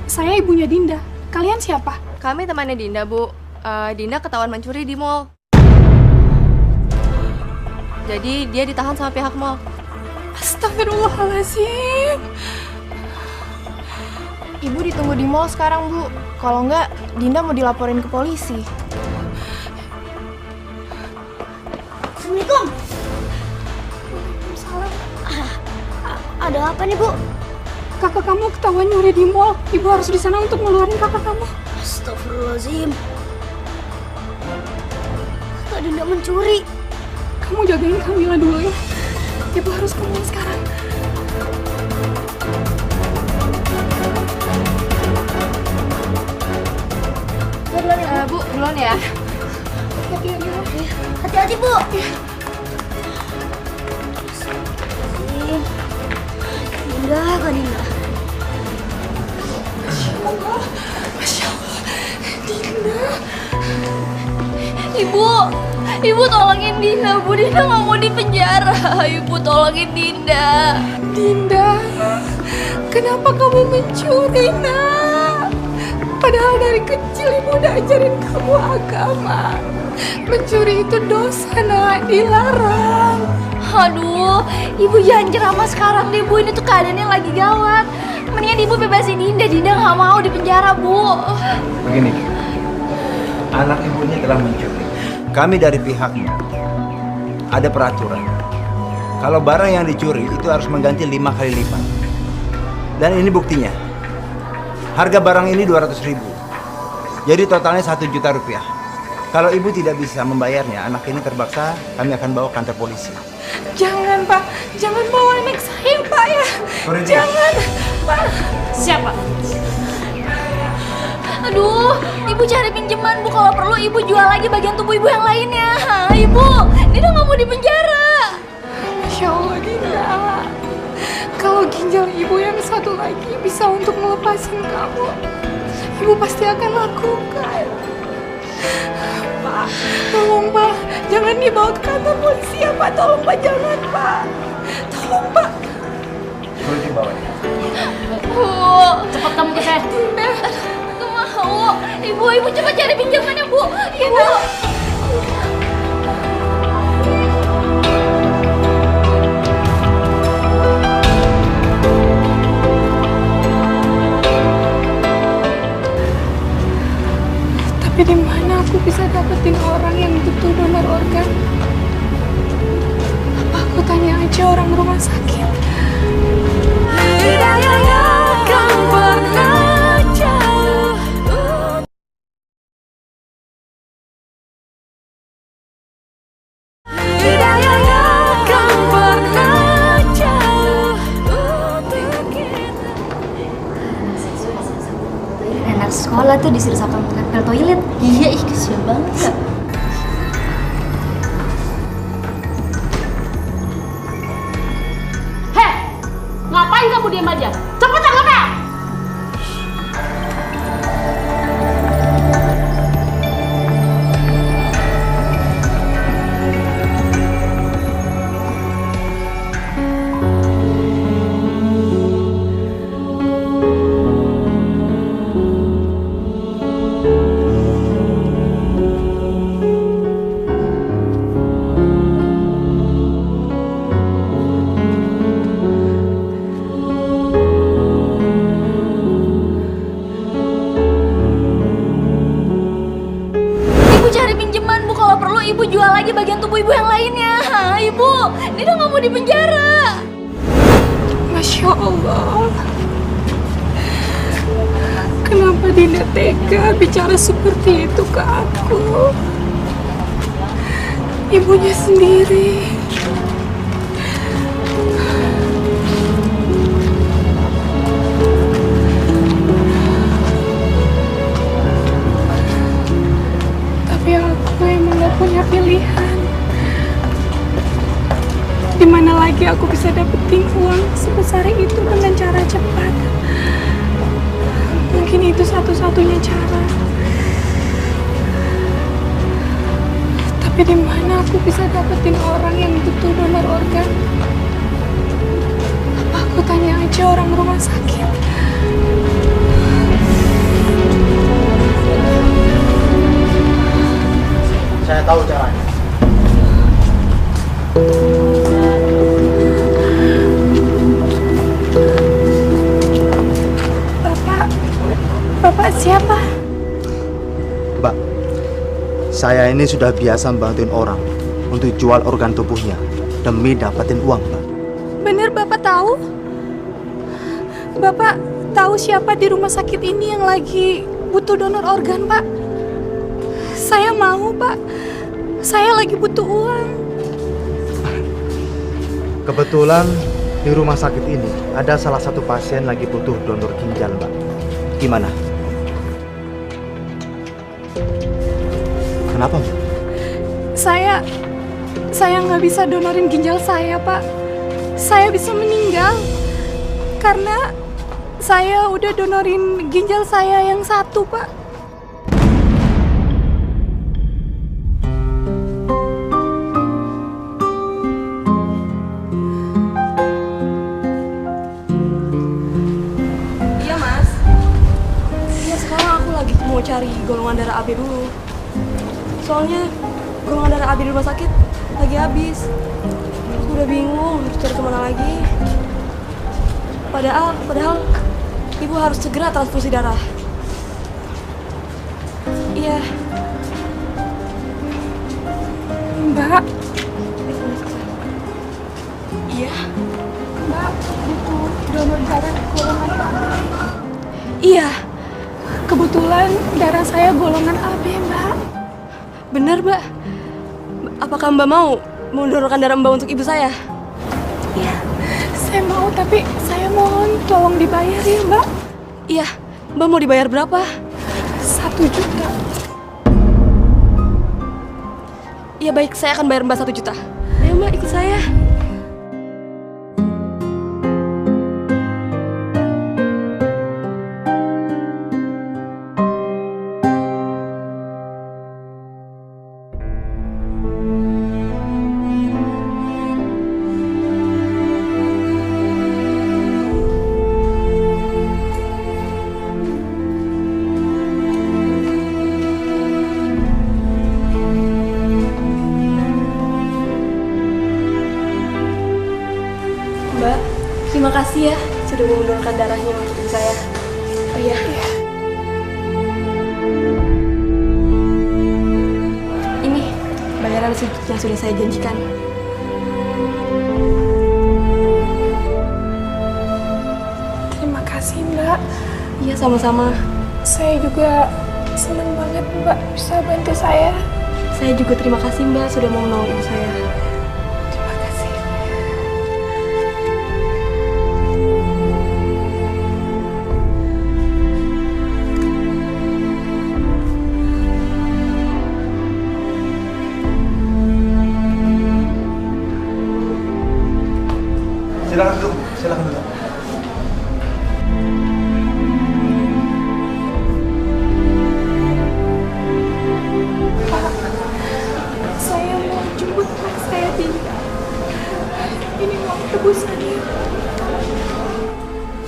saya ibunya Dinda. Kalian siapa? Kami temannya Dinda Bu. Dinda ketahuan mencuri di mall. Jadi dia ditahan sama pihak mall. Astagfirullahaladzim. Ibu ditunggu di mall sekarang Bu. Kalau enggak, Dinda mau dilaporin ke polisi. Assalamualaikum. Waalaikumsalam. Ada apa nih Bu? Kakak kamu ketahuan nyuri di mall. Ibu harus di sana untuk ngeluarin kakak kamu. Astagfirullahaladzim. Kak Dinda mencuri. Kamu jagain Kamila dulu ya. Ibu harus ke mall sekarang. Bu, duluan ya. Hati-hati Bu. Dinda, Kak Dinda. Masya Allah, Dinda. Ibu tolongin Dinda, Bu. Dinda nggak mau di penjara. Ibu tolongin Dinda. Dinda, kenapa kamu mencuri, Nak? Padahal dari kecil Ibu udah ajarin kamu agama. Mencuri itu dosa, Nak. Dilarang. Aduh, Ibu jangan ceramah sekarang deh, Bu. Ini tuh keadaannya lagi gawat. Mendingan Ibu bebasin Dinda. Dinda nggak mau di penjara, Bu. Begini, anak ibunya telah mencuri. Kami dari pihaknya ada peraturan. Kalau barang yang dicuri itu harus mengganti 5 kali lipat. Dan ini buktinya. Harga barang ini 200.000. Jadi totalnya 1 juta rupiah. Kalau ibu tidak bisa membayarnya, anak ini terpaksa kami akan bawa kantor polisi. Jangan, Pak. Jangan bawa anak saya, Pak ya. Jangan, Pak. Siapa? Aduh, Ibu cari pinjaman, Bu. Kalau perlu Ibu jual lagi bagian tubuh Ibu yang lainnya. Ibu, Dinda nggak mau di penjara. Masya Allah, Dinda. Kalau ginjal Ibu yang satu lagi bisa untuk melepasin kamu, Ibu pasti akan lakukan. Pak, tolong Pak, jangan dibawa ke kantor polisi ya Pak. Tolong Pak, jangan Pak. Tolong Pak. Boleh dibawa ya? Bu, cepat kamu ke saya. Dinda, nggak mau. Ibu cepat cari pinjamannya, Bu. Ibu. Tapi di mana aku bisa dapetin orang yang butuh donor organ? Apa aku tanya aja orang rumah sakit? Hidayahnya kan pernah jauh. Hidayahnya kan pernah jauh untuk kita. Anak sekolah tuh disuruh satpam nempel toilet. Iya, kesian banget Kak. Heh, ngapain kamu diam aja? Cepetan ngapa? Ibu jual lagi bagian tubuh Ibu yang lainnya. Ibu, Dinda nggak mau di penjara. Masya Allah. Kenapa Kenapa Dinda tega bicara seperti itu ke aku? Ibunya sendiri. Tapi aku emang gak punya pilihan. Dimana lagi aku bisa dapetin uang sebesar itu dengan cara cepat? Mungkin itu satu-satunya cara. Tapi di mana aku bisa dapetin orang yang butuh donor organ? Apa aku tanya aja orang rumah sakit? Saya tahu caranya. Bapak siapa? Mbak, saya ini sudah biasa membantuin orang untuk jual organ tubuhnya demi dapetin uang, Mbak. Bener Bapak tahu? Bapak tahu siapa di rumah sakit ini yang lagi butuh donor organ, Pak? Saya mau, Pak. Saya lagi butuh uang. Kebetulan di rumah sakit ini ada salah satu pasien lagi butuh donor ginjal, Mbak. Gimana? Kenapa, Mbak? Saya nggak bisa donorin ginjal saya, Pak. Saya bisa meninggal karena saya udah donorin ginjal saya yang satu, Pak. Iya, Mas. Iya, sekarang aku lagi mau cari golongan darah AB dulu. Soalnya golongan darah AB di rumah sakit lagi habis. Aku udah bingung harus cari kemana lagi. Padahal ibu harus segera transfusi darah. Iya. Mbak. Iya. Mbak butuh donor darah golongan AB. Iya. Kebetulan darah saya golongan AB, Mbak. Bener, Mbak. Apakah Mbak mau mendonorkan darah Mbak untuk ibu saya? Iya. Saya mau, tapi saya mohon tolong dibayar ya, Mbak. Iya. Mbak mau dibayar berapa? 1 juta. Iya baik, saya akan bayar Mbak 1 juta. Ayo Mbak, ikut saya. Mbak, terima kasih ya sudah mendonorkan darahnya untuk ibu saya. Oh iya. Ini bayaran yang sudah saya janjikan. Terima kasih Mbak. Iya sama-sama. Saya juga senang banget Mbak bisa bantu saya. Saya juga terima kasih Mbak sudah mau menolong ibu saya. Terima kasih. Silakan duduk, silakan duduk. Pak, saya mau jemput Pak saya Dinda. Ini uang tebusannya.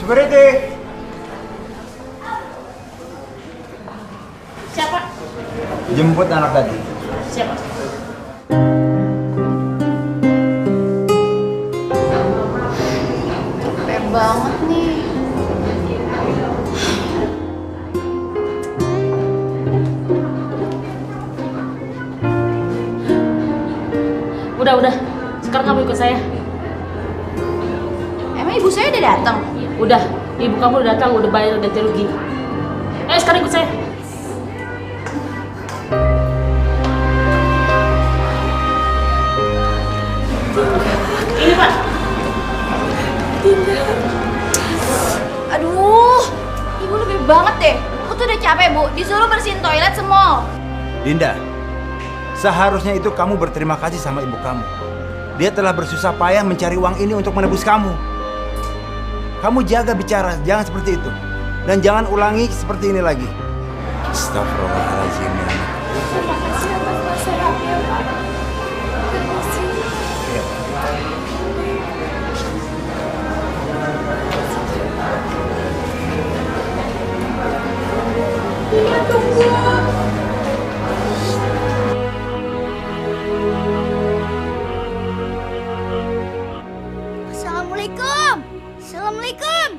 Security. Siapa? Jemput anak tadi. Siapa? Capek banget nih. Udah. Sekarang kamu ikut saya. Emang ibu saya udah datang? Udah, ibu kamu udah datang, udah bayar ganti rugi. Sekarang sekarang ikut saya. Ini Pak. Dinda. Aduh, ibu lebih banget deh. Aku tuh udah capek, Bu. Disuruh bersihin toilet semua. Dinda, seharusnya itu kamu berterima kasih sama ibu kamu. Dia telah bersusah payah mencari uang ini untuk menebus kamu. Kamu jaga bicara, jangan seperti itu. Dan jangan ulangi seperti ini lagi. Astagfirullahaladzim. Terima kasih atas nasihatnya, Pak. Terima kasih. Dinda, tunggu. Assalamualaikum. Assalamualaikum.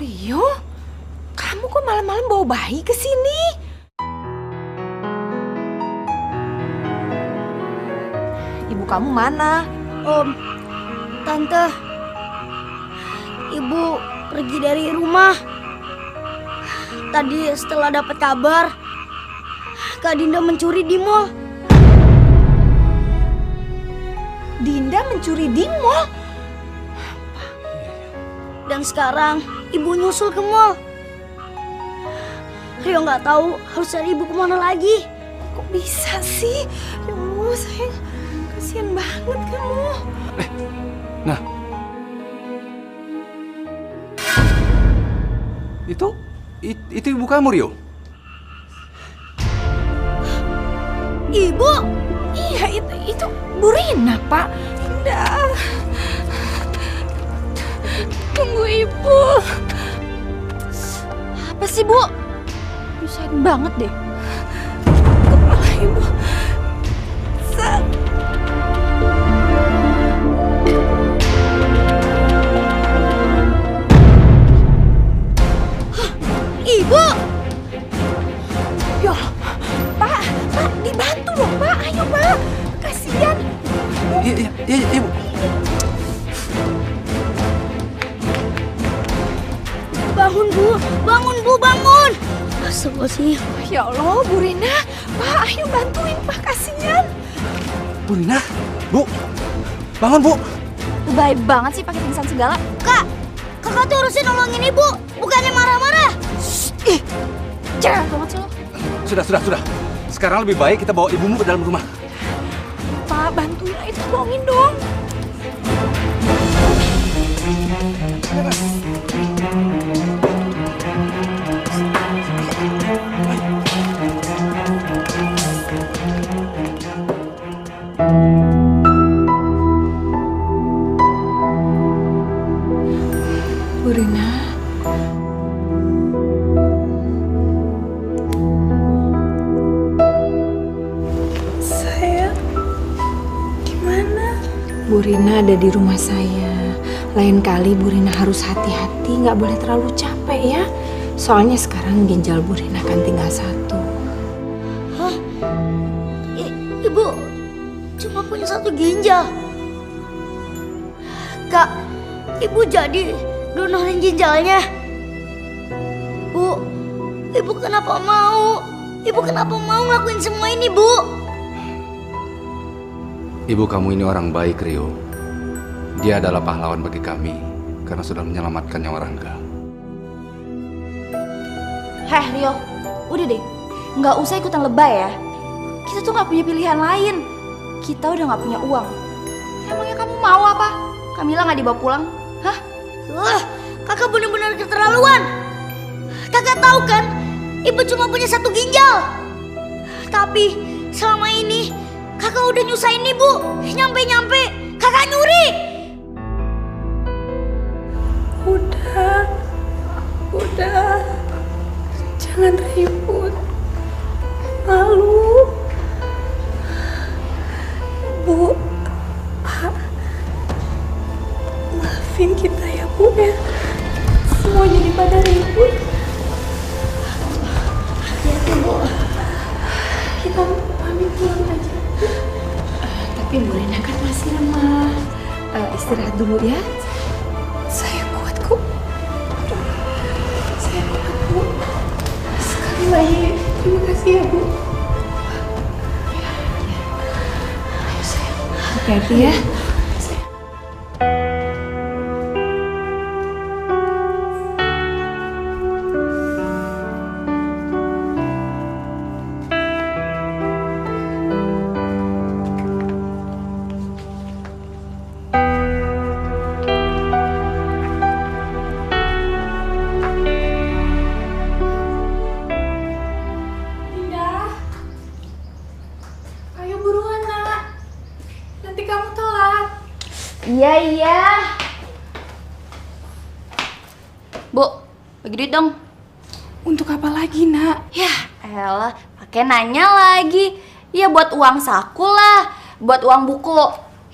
Rio, kamu kok malam-malam bawa bayi ke sini? Ibu kamu mana? Tante, ibu pergi dari rumah. Tadi setelah dapat kabar, Kak Dinda mencuri di mall. Dinda mencuri di mall? Dan sekarang ibu nyusul ke mall. Rio nggak tahu harus cari ibu kemana lagi. Kok bisa sih? Ya Allah, sayang. Kasian banget kamu. Nah, itu ibu kamu, Rio? Ibu? Iya, itu Bu Rina, Pak. Dinda. Tunggu ibu. Apa sih, Bu? Nyusahin banget deh. Kepala ibu. Ibu! Ya, Pak, dibantu dong, Pak. Ayo, Pak. Kasihan. Iya, Ibu. Bangun, Bu. Bangun, Bu. Bangun. Astagfirullahaladzim. Ya Allah, Bu Rina. Pak, ayo bantuin, Pak. Kasihan. Bu Rina, Bu. Bangun, Bu. Lebay banget sih pakai pingsan segala. Kak, kakak tuh harusnya nolongin ibu, bukannya marah-marah. Ih, cerewet banget sih lo. Sudah. Sekarang lebih baik kita bawa ibumu ke dalam rumah. Pak, bantuin aja, tolongin dong. Bu Rina. Sayang, gimana? Bu Rina ada di rumah saya. Lain kali Bu Rina harus hati-hati, nggak boleh terlalu capek ya. Soalnya sekarang ginjal Bu Rina kan tinggal 1. Hah? Ibu cuma punya 1 ginjal. Kak, ibu jadi donorin ginjalnya. Bu, ibu kenapa mau? Ibu kenapa mau ngelakuin semua ini, Bu? Ibu kamu ini orang baik, Rio. Dia adalah pahlawan bagi kami karena sudah menyelamatkan nyawa Rangga. Heh, Rio. Udah deh. Nggak usah ikutan lebay ya. Kita tuh nggak punya pilihan lain. Kita udah nggak punya uang. Emangnya kamu mau apa? Kamila nggak dibawa pulang? Hah? Kakak benar-benar keterlaluan. Kakak tahu kan, ibu cuma punya 1 ginjal. Tapi selama ini kakak udah nyusahin ibu. Nyampe-nyampe kakak nyuri. Udah. Jangan ribut. Malu. Bu, Pak, maafin kita ya, Bu ya. Semua jadi pada ribut. Hati-hati, Bu. Kita pamit pulang aja. Tapi Bu Rina kan masih lemah. Istirahat dulu ya. Saya kuat kok. Hati-hati ya. Iya. Bu, bagi duit dong. Untuk apa lagi, Nak? Ya, elah, pakai nanya lagi. Ya buat uang saku lah, buat uang buku.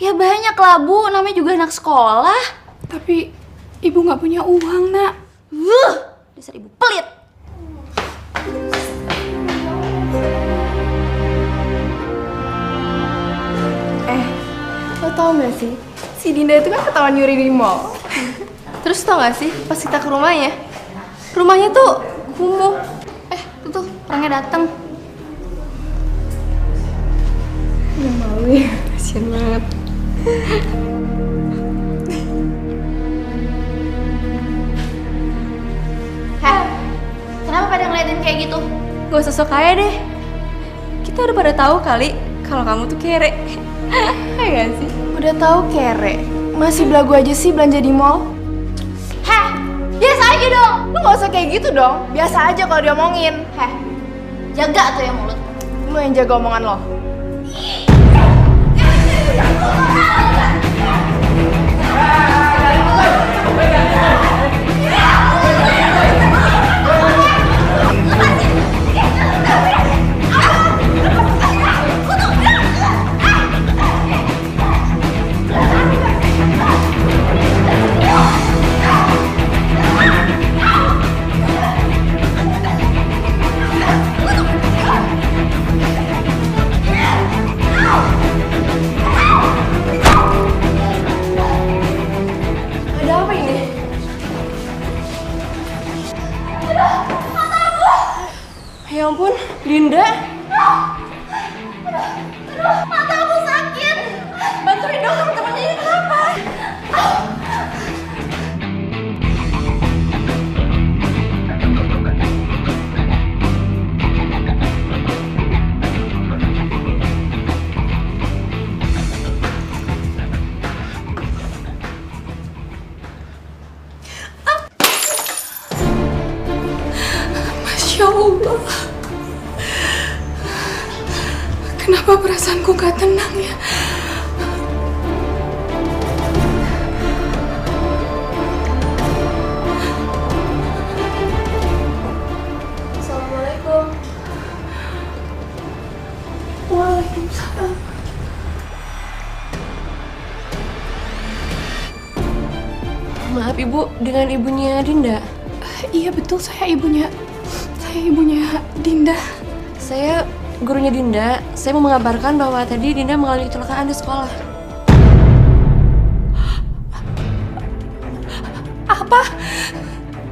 Ya banyak lah, Bu, namanya juga anak sekolah. Tapi ibu nggak punya uang, Nak. Dasar ibu pelit. Lo tau gak sih? Si Dinda itu kan ketahuan nyuri di mall. Terus tau gak sih, pas kita ke rumahnya tuh kumuh. Tuh, orangnya dateng. Gak malu ya, kasian banget. Kenapa pada ngeliatin kayak gitu? Gak usah sok kaya deh. Kita udah pada tahu kali kalau kamu tuh kere. Ya gak sih? Udah tahu kere, masih belagu aja sih belanja di mall. Biasa aja dong. Lu gak usah kayak gitu dong. Biasa aja kalau diomongin. Jaga tuh yang mulut. Lu yang jaga omongan lo. Ya ampun, Dinda. Mata aku sakit. Bantuin dong teman-temannya, ini kenapa? Masya Allah. Kenapa perasaanku gak tenang ya? Assalamualaikum. Waalaikumsalam. Maaf Ibu, dengan ibunya Dinda? Iya betul, saya ibunya Dinda. Saya gurunya Dinda. Saya mau mengabarkan bahwa tadi Dinda mengalami kecelakaan di sekolah. Apa?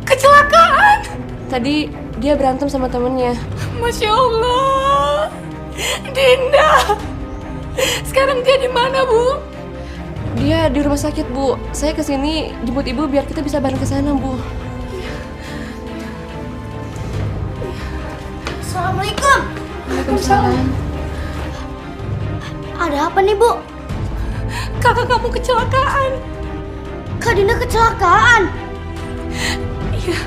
Kecelakaan? Tadi dia berantem sama temennya. Masya Allah. Dinda. Sekarang dia di mana, Bu? Dia di rumah sakit, Bu. Saya kesini jemput Ibu biar kita bisa bareng ke sana, Bu. Assalamualaikum. Waalaikumsalam. Ada apa nih, Bu? Kakak kamu kecelakaan. Kak Dinda kecelakaan? Iya,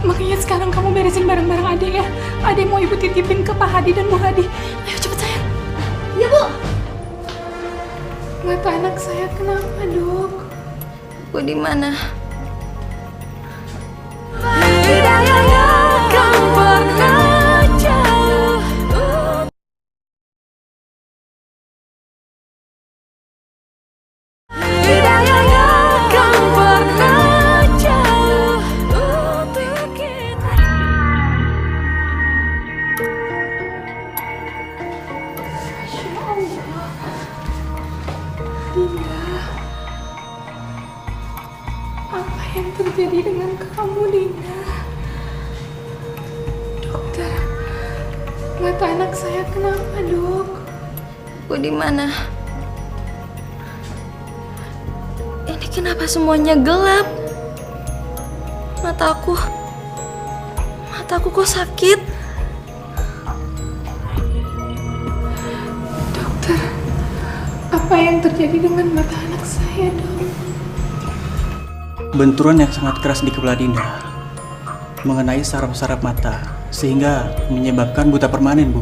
makanya sekarang kamu beresin barang-barang Ade ya. Ade mau Ibu titipin ke Pak Hadi dan Bu Hadi. Ayo cepet sayang. Iya, Bu. Mata anak saya kenapa, Dok? Bu di mana? Hidayahnya kan pernah jauh. Hidayahnya kan pernah jauh untuk kita. Masya Allah. Dinda, apa yang terjadi dengan kamu, Dinda? Dokter, mata anak saya kenapa, Dok? Bu di mana? Kenapa semuanya gelap? Mataku kok sakit? Dokter, apa yang terjadi dengan mata anak saya, Dok? Benturan yang sangat keras di kepala Dinda mengenai saraf-saraf mata sehingga menyebabkan buta permanen, Bu.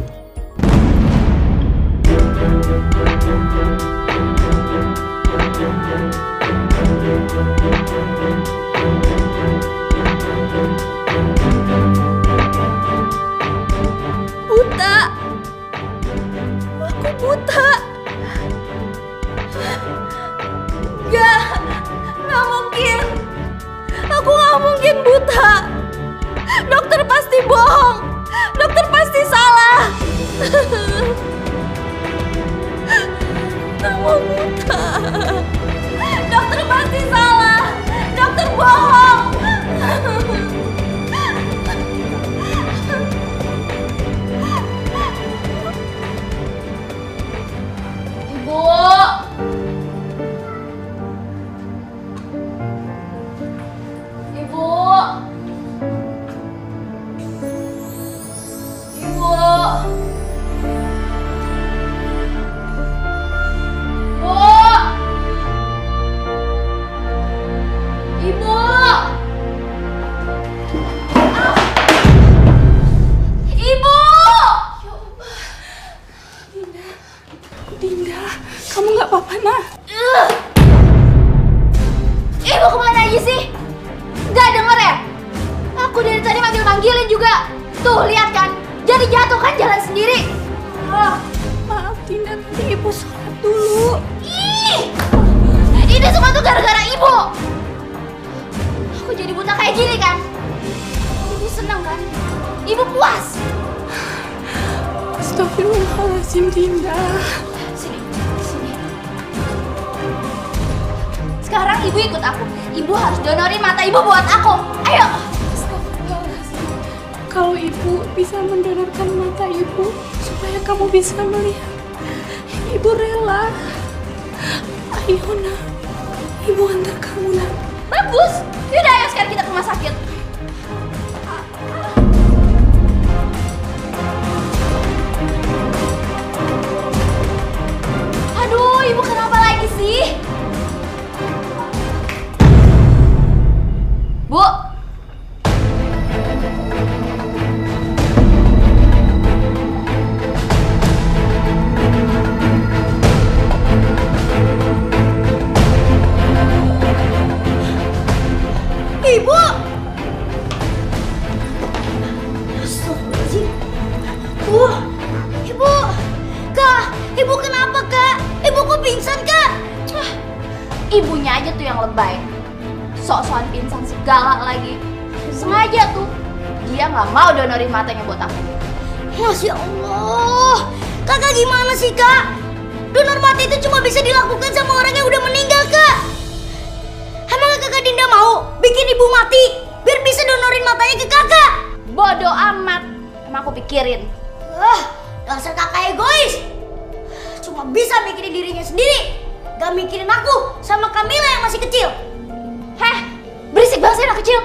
Buta. Aku buta. Nggak mungkin. Aku nggak mungkin buta. Dokter pasti bohong. Dokter pasti salah. Kamu buta. Dokter pasti salah. Dokter bohong. Ibu. Ibu. Ibu. Ibu. Ibu. Dinda, kamu nggak apa-apa, Nak? Ibu kemana aja sih? Gak denger ya? Aku dari tadi manggil-manggilin juga. Tuh, lihat kan? Jadi jatuh kan jalan sendiri. Maaf, Dinda, nanti Ibu sholat dulu. Ih! Ini semua tuh gara-gara Ibu. Aku jadi buta kayak gini kan? Ibu seneng kan? Ibu puas. Astagfirullahaladzim, Dinda. Sini. Sekarang Ibu ikut aku. Ibu harus donorin mata Ibu buat aku. Ayo. Kalau Ibu bisa mendonorkan mata Ibu supaya kamu bisa melihat, Ibu rela. Ayo, Nak. Ibu antar kamu, Nak. Bagus. Yaudah, ayo sekarang kita ke rumah sakit. Aduh, Ibu kenapa lagi sih? Bu. Ibu. Astagfirullahaladzim. Ibu. Kak, Ibu kenapa, Kak? Ibu kok pingsan, Kak? Ibunya aja tuh yang lebay. Sok-sokan pingsan segala lagi. Sengaja tuh. Dia nggak mau donorin matanya buat aku. Masya Allah. Kakak gimana sih, Kak? Donor mata itu cuma bisa dilakukan sama orang yang udah meninggal, Kak. Emang Kakak Dinda mau bikin Ibu mati biar bisa donorin matanya ke Kakak? Bodoh amat. Emang aku pikirin. Dasar Kakak egois. Cuma bisa mikirin dirinya sendiri. Gak mikirin aku sama Kamila yang masih kecil. Heh, berisik banget sih anak kecil.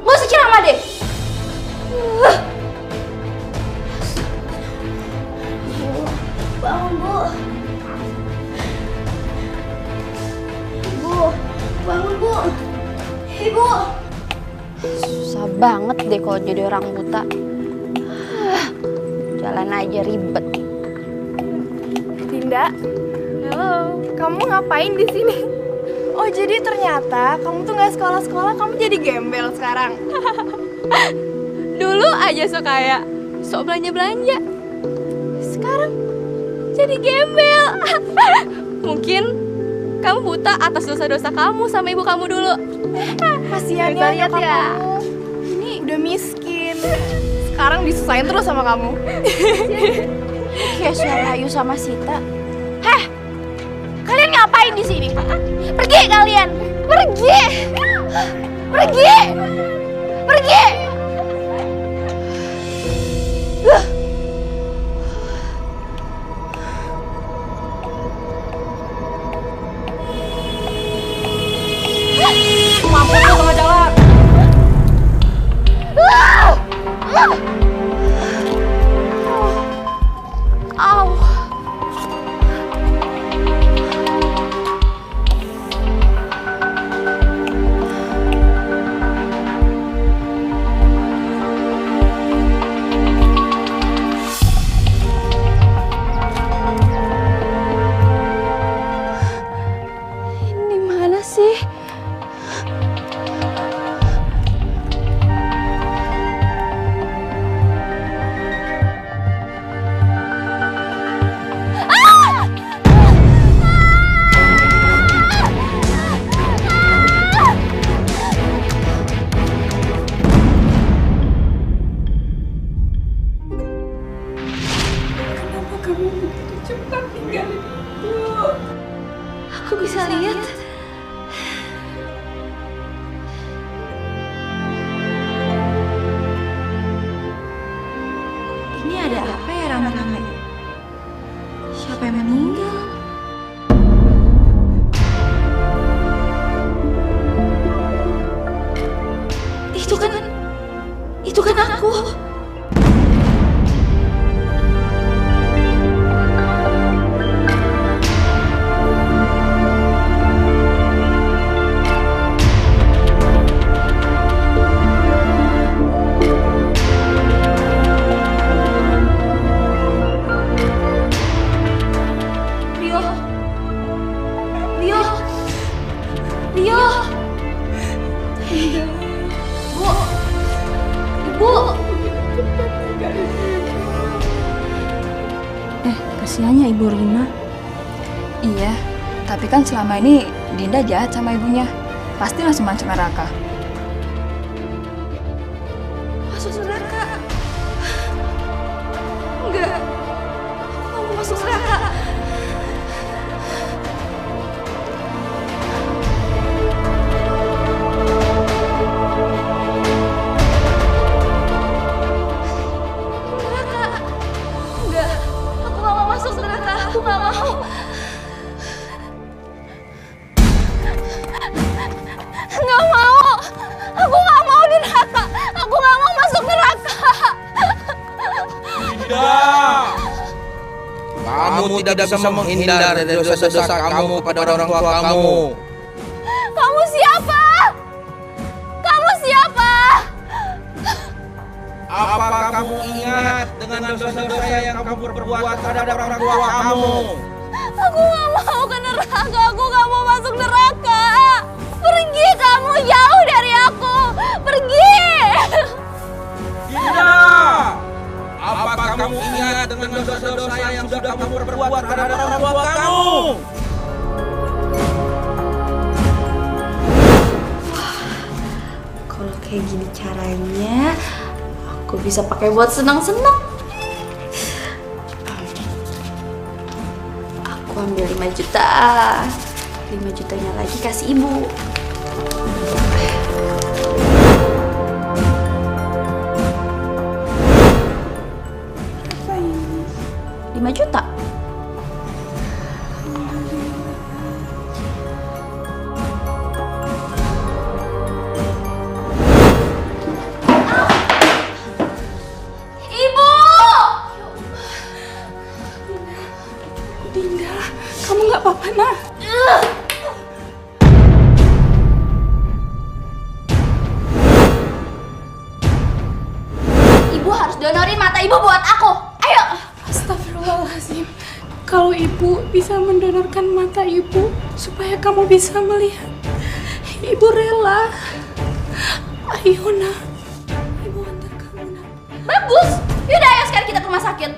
Gak usah ceramah deh. Bangun, Bu. Ibu, bangun, Bu. Ibu. Susah banget deh kalau jadi orang buta. Jalan aja ribet. Dinda, halo. Kamu ngapain di sini? Oh, jadi ternyata kamu tuh nggak sekolah-sekolah, kamu jadi gembel sekarang. Dulu aja sok kaya, sok belanja-belanja. Sekarang jadi gembel. Mungkin kamu buta atas dosa-dosa kamu sama ibu kamu dulu. Kasihan ya nyokap kamu. Ini udah miskin. Sekarang disusahin terus sama kamu. Kayak suara Ayu sama Sita. Heh, kalian ngapain di sini? Pergi kalian, pergi, pergi, pergi. Itu kan aku. Kasihannya Ibu Rina. Iya, tapi kan selama ini Dinda jahat sama ibunya. Pasti langsung masuk neraka. Masuk neraka? Enggak. Aku nggak mau masuk neraka. Aku gak mau. Gak mau. Aku gak mau di neraka. Aku gak mau masuk neraka. Tidak. Kamu tidak bisa menghindar dari dosa-dosa kamu pada orang tua kamu. Kamu siapa? Kamu siapa? Apakah kamu ingat dengan dosa-dosa yang kamu perbuat terhadap orang tua kamu? Aku gak mau ke neraka, aku gak mau masuk neraka. Pergi kamu jauh dari aku, pergi. Tidak. Apakah kamu ingat dengan dosa-dosa yang sudah kamu perbuat terhadap orang tua kamu? Kalau kayak gini caranya, aku bisa pakai buat senang-senang. Aku ambil 5 juta. 5 jutanya lagi kasih ibu. Apa ini? 5 juta. apa-apa, Nah. Ibu harus donorin mata ibu buat aku. Ayo. Astagfirullahaladzim. Kalau ibu bisa mendonorkan mata ibu supaya kamu bisa melihat, ibu rela. Ayo, Nak. Ibu antar kamu, Nak. Bagus. Yaudah, ayo sekarang kita ke rumah sakit.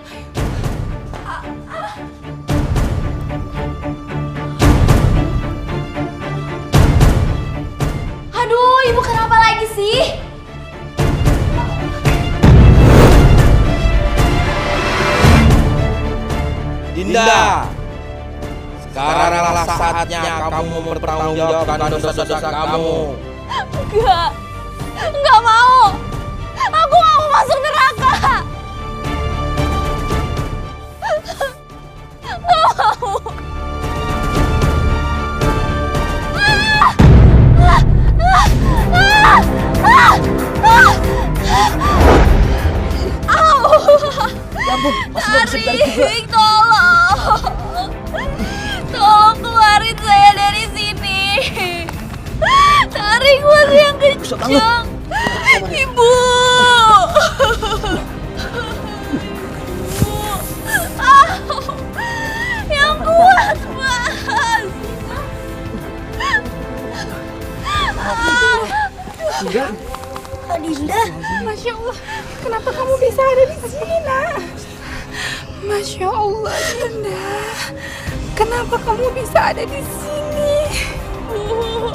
Aduh, ibu kenapa lagi sih? Dinda, sekaranglah saatnya kamu mempertanggungjawabkan dosa-dosa kamu. Enggak mau. Aku nggak mau masuk neraka. Nggak mau. Tarik, tolong. Tolong keluarin saya dari sini. Tarik masih yang kencang. Ibu. Yang kuat, Mas. Dinda. Dinda. Masya Allah, kenapa kamu bisa ada di sini, Nak? Masya Allah, Dinda. Kenapa kamu bisa ada di sini? Bu,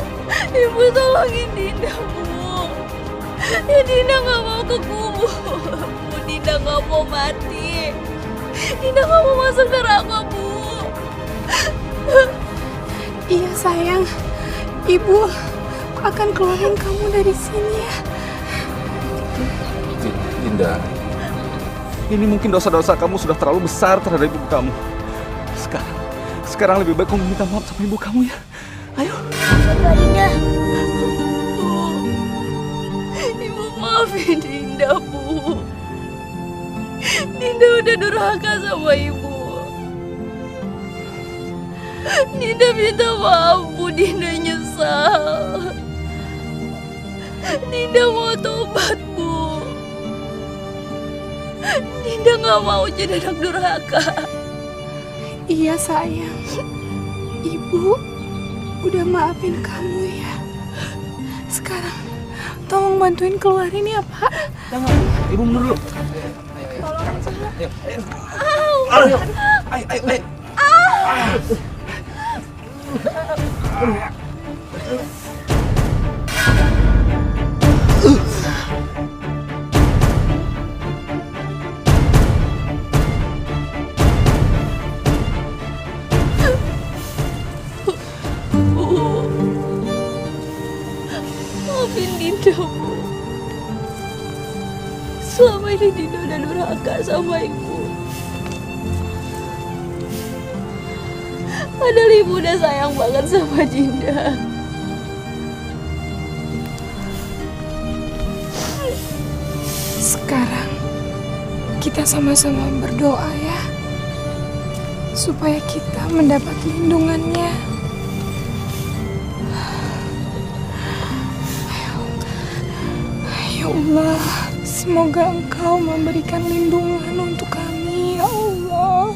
Ibu tolongin Dinda, Bu. Ya Dinda nggak mau ke kubur. Bu, Dinda nggak mau mati. Dinda nggak mau masuk neraka, Bu. Iya sayang, Ibu akan keluarin kamu dari sini ya. Dinda, ini mungkin dosa-dosa kamu sudah terlalu besar terhadap ibu kamu. Sekarang lebih baik kamu minta maaf sama ibu kamu ya. Ayo. Bu, Ibu Maafin Dinda, Bu. Dinda udah durhaka sama Ibu. Dinda minta maaf, Bu. Dinda nyesal. Dinda mau tobat, Bu. Dinda gak mau jadi anak durhaka. Iya sayang, Ibu udah maafin kamu ya. Sekarang tolong bantuin keluarin ya Pak. Jangan, Ibu mundur dulu. Ayo, ayo. Maafin Dinda, Bu. Selama ini Dinda udah durhaka sama Ibu. Padahal Ibu udah sayang banget sama Dinda. sekarang kita sama-sama berdoa ya, supaya kita mendapat lindungannya. Ya Allah, semoga Engkau memberikan lindungan untuk kami, ya Allah.